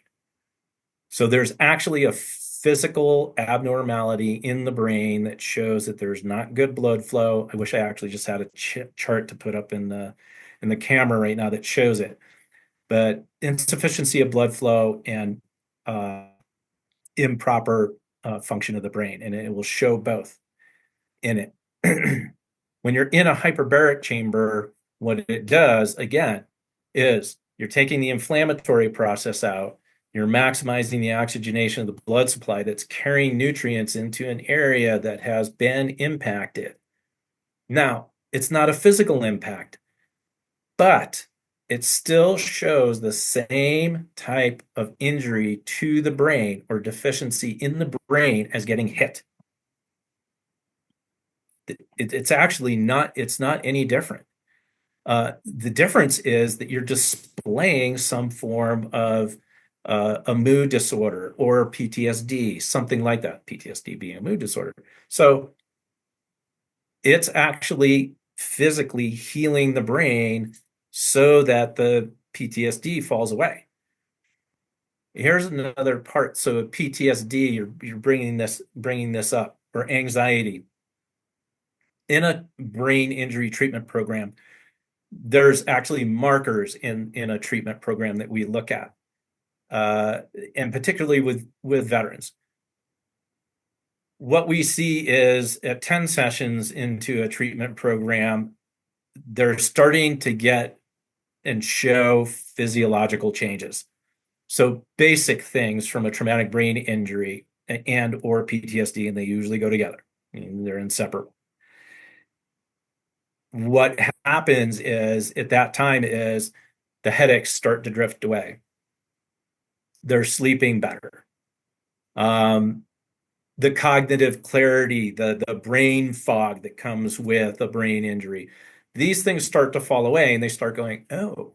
So there's actually a physical abnormality in the brain that shows that there's not good blood flow. I wish I actually just had a chart to put up in the camera right now that shows it. But insufficiency of blood flow and improper function of the brain, and it will show both in it. When you're in a hyperbaric chamber, what it does, again, is you're taking the inflammatory process out, you're maximizing the oxygenation of the blood supply that's carrying nutrients into an area that has been impacted. Now, it's not a physical impact, but it still shows the same type of injury to the brain or deficiency in the brain as getting hit. It's actually not, it's not any different. The difference is that you're displaying some form of a mood disorder or PTSD, something like that, PTSD being a mood disorder. So it's actually physically healing the brain so that the PTSD falls away. Here's another part. So PTSD, you're bringing this up, or anxiety. In a brain injury treatment program, there's actually markers in a treatment program that we look at, and particularly with veterans. What we see is at 10 sessions into a treatment program, they're starting to get and show physiological changes. So basic things from a traumatic brain injury and or PTSD, and they usually go together. I mean, they're inseparable. What happens is at that time is the headaches start to drift away. They're sleeping better. The cognitive clarity, the brain fog that comes with a brain injury, these things start to fall away and they start going, oh,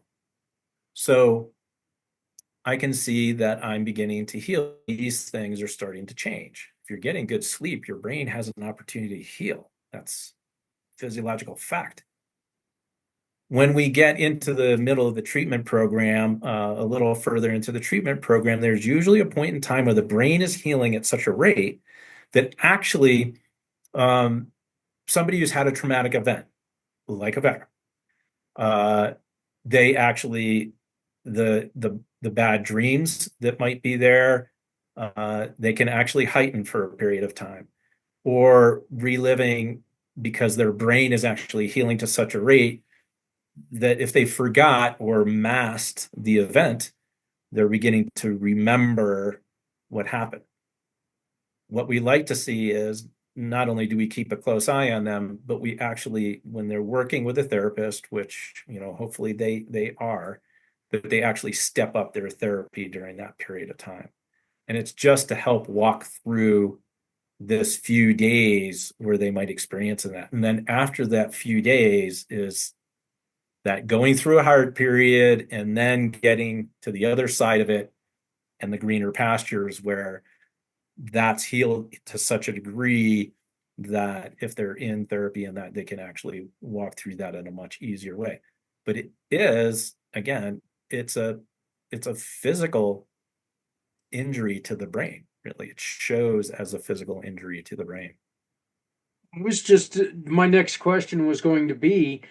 so I can see that I'm beginning to heal. These things are starting to change. If you're getting good sleep, your brain has an opportunity to heal. That's physiological fact. When we get into the middle of the treatment program, a little further into the treatment program, there's usually a point in time where the brain is healing at such a rate that actually somebody who's had a traumatic event, like a veteran, they actually, the the bad dreams that might be there, they can actually heighten for a period of time, or reliving because their brain is actually healing to such a rate that if they forgot or masked the event, they're beginning to remember what happened. What we like to see is not only do we keep a close eye on them, but we actually, when they're working with a therapist, which, hopefully they are, that they actually step up their therapy during that period of time. And it's just to help walk through this few days where they might experience that. And then after that few days is that going through a hard period and then getting to the other side of it and the greener pastures where that's healed to such a degree that if they're in therapy and that they can actually walk through that in a much easier way. But it is, again, it's a physical injury to the brain. Really, it shows as a physical injury to the brain. It was just my next question was going to be,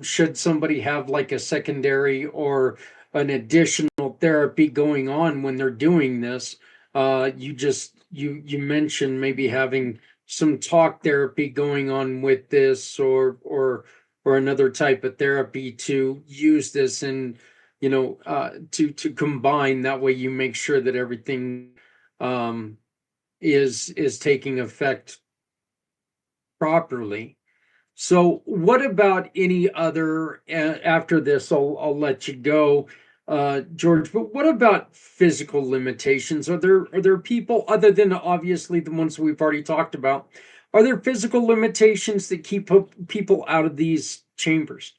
should somebody have like a secondary or an additional therapy going on when they're doing this? You mentioned maybe having some talk therapy going on with this, or another type of therapy to use this, and to combine that way. You make sure that everything is taking effect properly. So, what about any other? After this, I'll let you go, George. But what about physical limitations? Are there people other than obviously the ones we've already talked about? Are there physical limitations that keep people out of these chambers?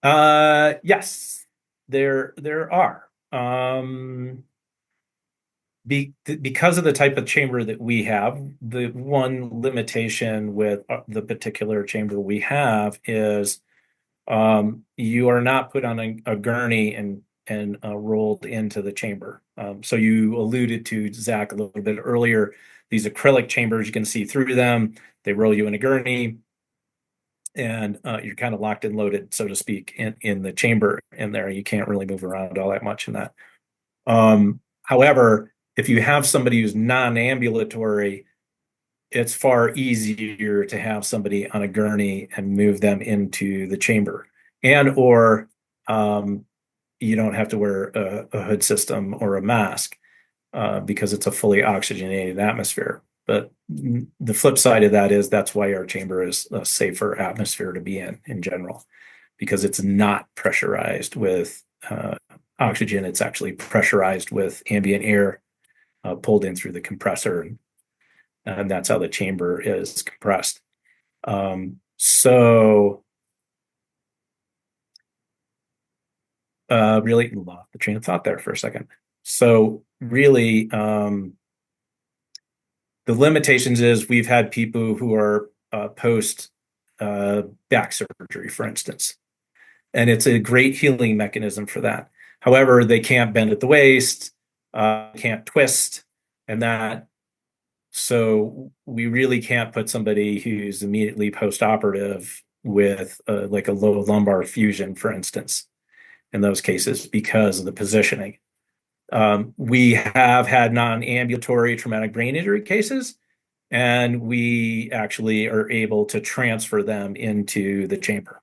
Yes, there are. Because of the type of chamber that we have, the one limitation with the particular chamber we have is you are not put on a gurney and rolled into the chamber. So you alluded to, Zach, a little bit earlier, these acrylic chambers, you can see through them. They roll you in a gurney, and you're kind of locked and loaded, so to speak, in the chamber in there. You can't really move around all that much in that. However, if you have somebody who's non-ambulatory, it's far easier to have somebody on a gurney and move them into the chamber, or you don't have to wear a hood system or a mask because it's a fully oxygenated atmosphere. But the flip side of that is that's why our chamber is a safer atmosphere to be in general, because it's not pressurized with oxygen. It's actually pressurized with ambient air pulled in through the compressor, and that's how the chamber is compressed. Really lost the train of thought there for a second. So really, the limitations is we've had people who are post back surgery, for instance, and it's a great healing mechanism for that. However, they can't bend at the waist, can't twist, and that. So we really can't put somebody who's immediately post-operative with like a low lumbar fusion, for instance, in those cases because of the positioning. We have had non-ambulatory traumatic brain injury cases, and we actually are able to transfer them into the chamber.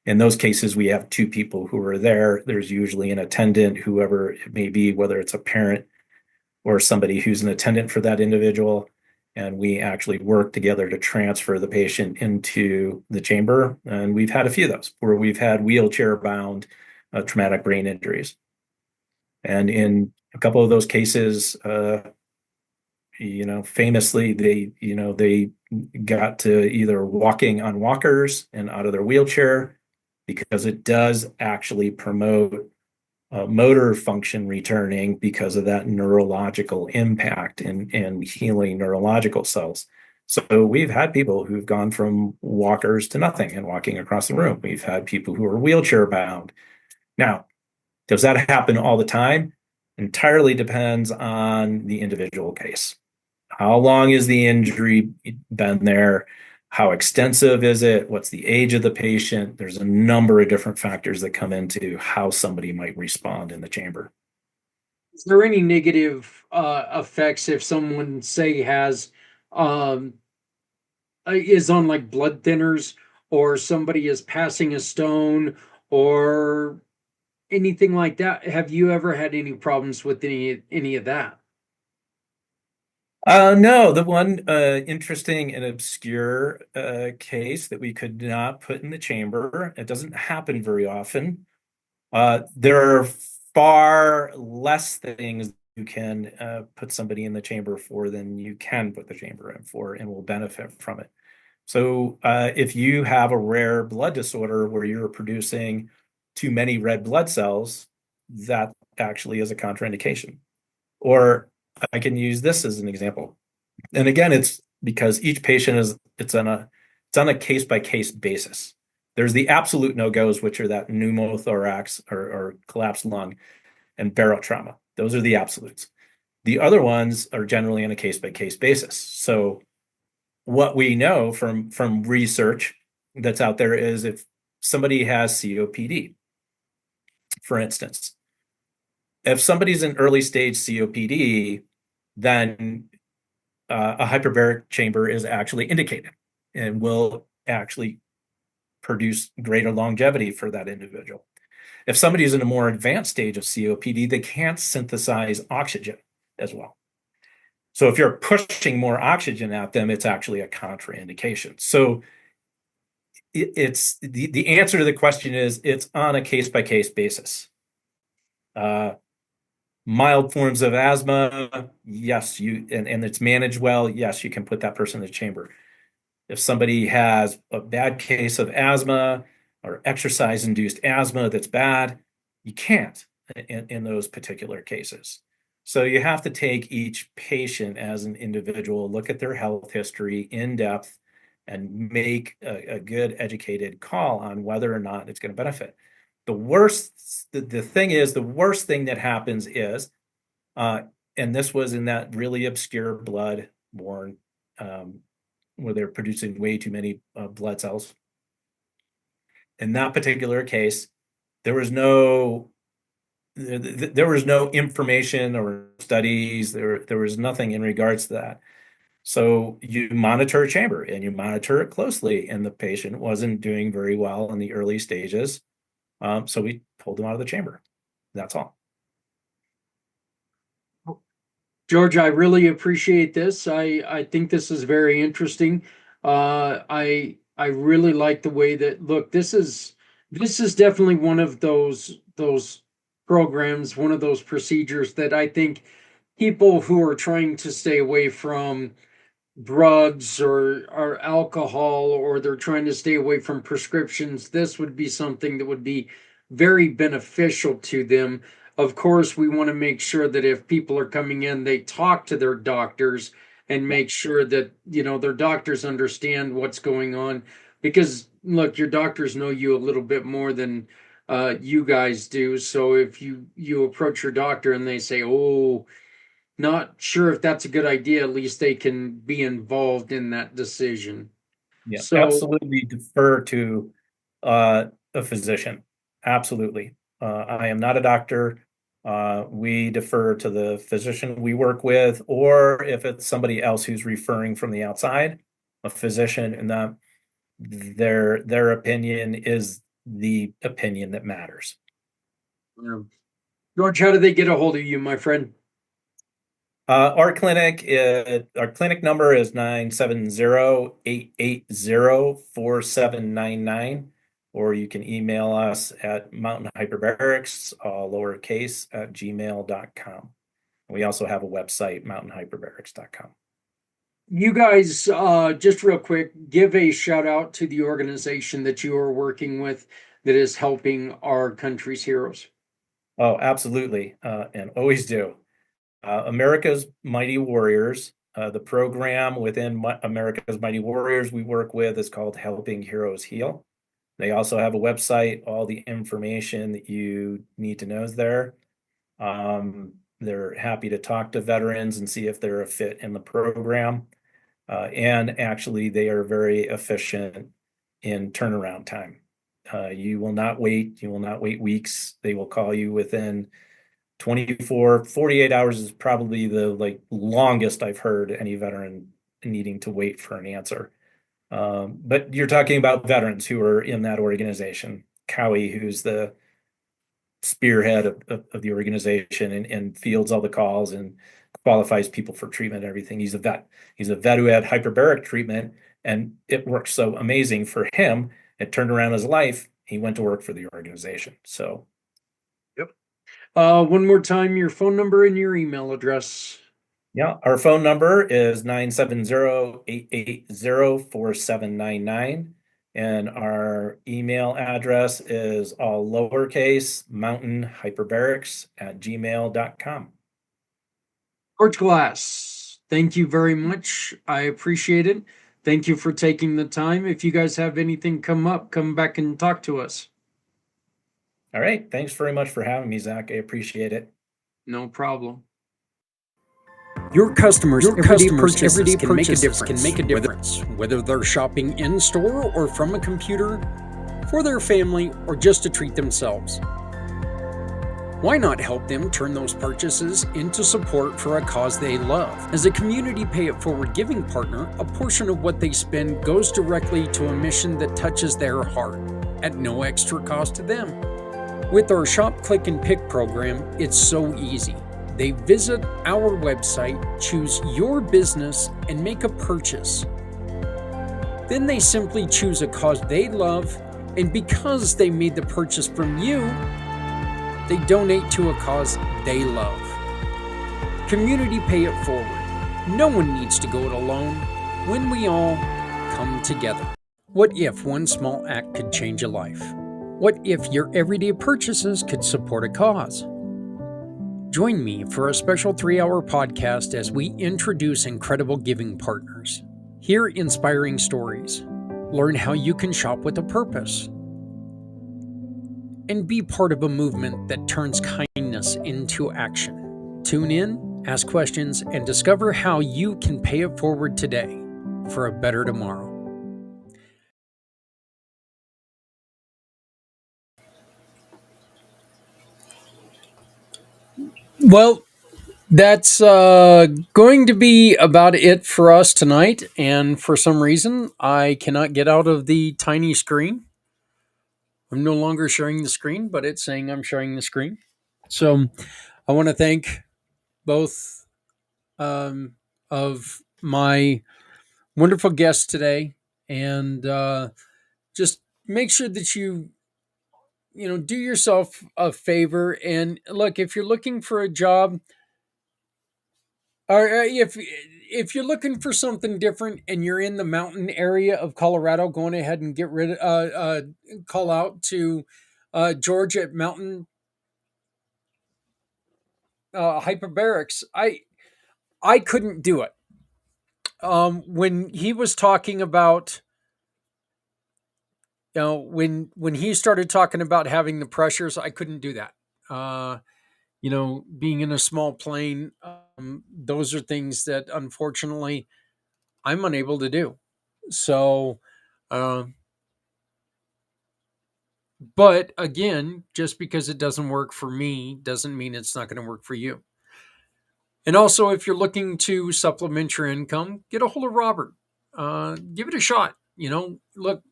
In those cases, we have two people who are there. There's usually an attendant, whoever it may be, whether it's a parent or somebody who's an attendant for that individual. And we actually work together to transfer the patient into the chamber. And we've had a few of those where we've had wheelchair-bound traumatic brain injuries. And in a couple of those cases, famously, they got to either walking on walkers and out of their wheelchair, because it does actually promote motor function returning because of that neurological impact and healing neurological cells. So we've had people who've gone from walkers to nothing and walking across the room. We've had people who are wheelchair bound. Now, does that happen all the time? Entirely depends on the individual case. How long has the injury been there? How extensive is it? What's the age of the patient? There's a number of different factors that come into how somebody might respond in the chamber. Is there any negative effects if someone, say, has um, is on like blood thinners, or somebody is passing a stone, or anything like that? Have you ever had any problems with any of that? No, the one interesting and obscure case that we could not put in the chamber, it doesn't happen very often. There are far less things you can put somebody in the chamber for than you can put the chamber in for and will benefit from it. So if you have a rare blood disorder where you're producing too many red blood cells, that actually is a contraindication. Or I can use this as an example. And again, it's because each patient it's on a case by case basis. There's the absolute no-goes, which are that pneumothorax or collapsed lung and barotrauma. Those are the absolutes. The other ones are generally on a case by case basis. So what we know from research that's out there is if somebody has COPD, for instance, if somebody's in early stage COPD, then a hyperbaric chamber is actually indicated and will actually produce greater longevity for that individual. If somebody is in a more advanced stage of COPD, they can't synthesize oxygen as well. So if you're pushing more oxygen at them, it's actually a contraindication. So it's the answer to the question is it's on a case by case basis. Mild forms of asthma, yes, and it's managed well, yes, you can put that person in the chamber. If somebody has a bad case of asthma or exercise-induced asthma that's bad, you can't in those particular cases. So you have to take each patient as an individual, look at their health history in depth, and make a good educated call on whether or not it's going to benefit. The thing is, the worst thing that happens is, and this was in that really obscure blood-borne where they're producing way too many blood cells. In that particular case, there was no information or studies. There was nothing in regards to that. So you monitor a chamber and you monitor it closely, and the patient wasn't doing very well in the early stages. So we pulled them out of the chamber. That's all. George, I really appreciate this. I think this is very interesting. I really like the way that, look, this is definitely one of those programs, one of those procedures that I think people who are trying to stay away from drugs or alcohol, or they're trying to stay away from prescriptions, this would be something that would be very beneficial to them. Of course, we want to make sure that if people are coming in, they talk to their doctors and make sure that, their doctors understand what's going on. Because, look, your doctors know you a little bit more than you guys do. So if you approach your doctor and they say, "Oh, not sure if that's a good idea," at least they can be involved in that decision. Yeah, So, absolutely defer to a physician. Absolutely. I am not a doctor. We defer to the physician we work with, or if it's somebody else who's referring from the outside, a physician, and that their opinion is the opinion that matters. George, how do they get a hold of you, my friend? Our clinic number is 970-880-4799, or you can email us at mountainhyperbarics, all lowercase, at gmail.com. We also have a website, mountainhyperbarics.com. You guys, just real quick, give a shout out to the organization that you are working with that is helping our country's heroes. Oh, absolutely, and always do. America's Mighty Warriors. The program within America's Mighty Warriors we work with is called Helping Heroes Heal. They also have a website. All the information that you need to know is there. They're happy to talk to veterans and see if they're a fit in the program. And actually, they are very efficient in turnaround time. You will not wait. You will not wait weeks. They will call you within 24, 48 hours is probably the longest I've heard any veteran needing to wait for an answer. But you're talking about veterans who are in that organization. Cowie, who's the spearhead of the organization and fields all the calls and qualifies people for treatment and everything. He's a vet. He's a vet who had hyperbaric treatment, and it worked so amazing for him. It turned around his life. He went to work for the organization. So, Yep. One more time, your phone number and your email address. yeah, our phone number is 970-880-4799. And our email address is all lowercase mountainhyperbarics@gmail.com. George Glass, thank you very much. I appreciate it. Thank you for taking the time. If you guys have anything come up, come back and talk to us. All right. Thanks very much for having me, Zach. I appreciate it. No problem. Your customers' everyday purchases can make a difference. Whether they're shopping in store or from a computer, for their family, or just to treat themselves. Why not help them turn those purchases into support for a cause they love? As a community pay it forward giving partner, a portion of what they spend goes directly to a mission that touches their heart at no extra cost to them. With our Shop, Click, and Pick program, it's so easy. They visit our website, choose your business, and make a purchase. Then they simply choose a cause they love, and because they made the purchase from you, they donate to a cause they love. Community pay it forward. No one needs to go it alone when we all come together. What if one small act could change a life? What if your everyday purchases could support a cause? Join me for a special 3-hour podcast as we introduce incredible giving partners. Hear inspiring stories. Learn how you can shop with a purpose. And be part of a movement that turns kindness into action. Tune in, ask questions, and discover how you can pay it forward today for a better tomorrow. Well, that's going to be about it for us tonight. And for some reason, I cannot get out of the tiny screen. I'm no longer sharing the screen, but it's saying I'm sharing the screen. So I want to thank both of my wonderful guests today. And just make sure that you do yourself a favor. And look, if you're looking for a job, or if you're looking for something different and you're in the mountain area of Colorado, go on ahead and get rid of call out to George at Mountain Hyperbarics. I couldn't do it. When he was talking about, when he started talking about having the pressures, I couldn't do that. Being in a small plane, those are things that unfortunately I'm unable to do. So, but again, just because it doesn't work for me doesn't mean it's not going to work for you. And also, if you're looking to supplement your income, get a hold of Robert. Give it a shot. Look,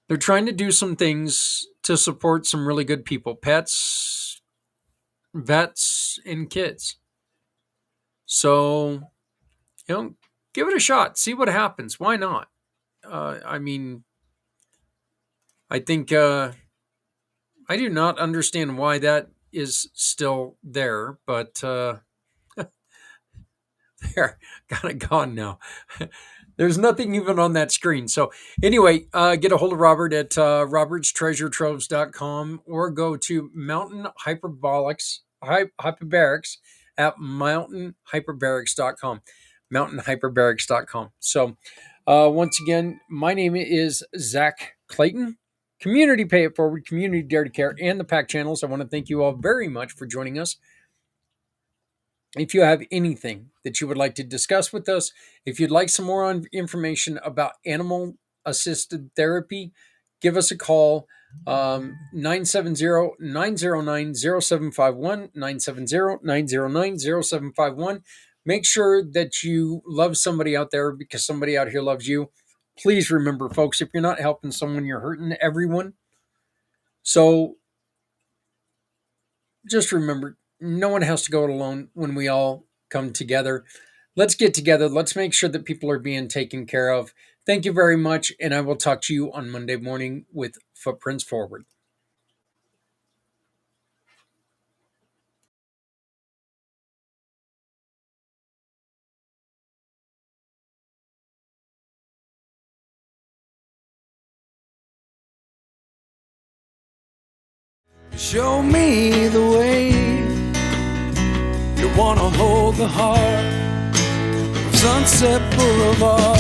they're trying to do some things to support some really good people, pets, vets, and kids. So, give it a shot. See what happens. Why not? I think I do not understand why that is still there, but they're kind of gone now. There's nothing even on that screen. So anyway, get a hold of Robert at robertstreasuretroves.com or go to Mountain Hyperbarics at mountainhyperbarics.com. Mountainhyperbarics.com. So once again, my name is Zach Clayton. Community Pay It Forward, Community Dare to Care, and the PACT channels. I want to thank you all very much for joining us. If you have anything that you would like to discuss with us, if you'd like some more information about animal assisted therapy, give us a call. 970-909-0751, 970-909-0751. Make sure that you love somebody out there, because somebody out here loves you. Please remember, folks, if you're not helping someone, you're hurting everyone. So just remember, no one has to go it alone when we all come together. Let's get together. Let's make sure that people are being taken care of. Thank you very much, and I will talk to you on Monday morning with Footprints Forward. Show me the way. You wanna hold the heart of Sunset Boulevard.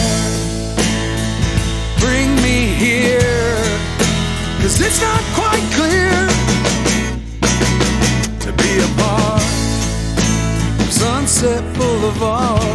Bring me here, 'cause it's not quite clear to be a part of Sunset Boulevard.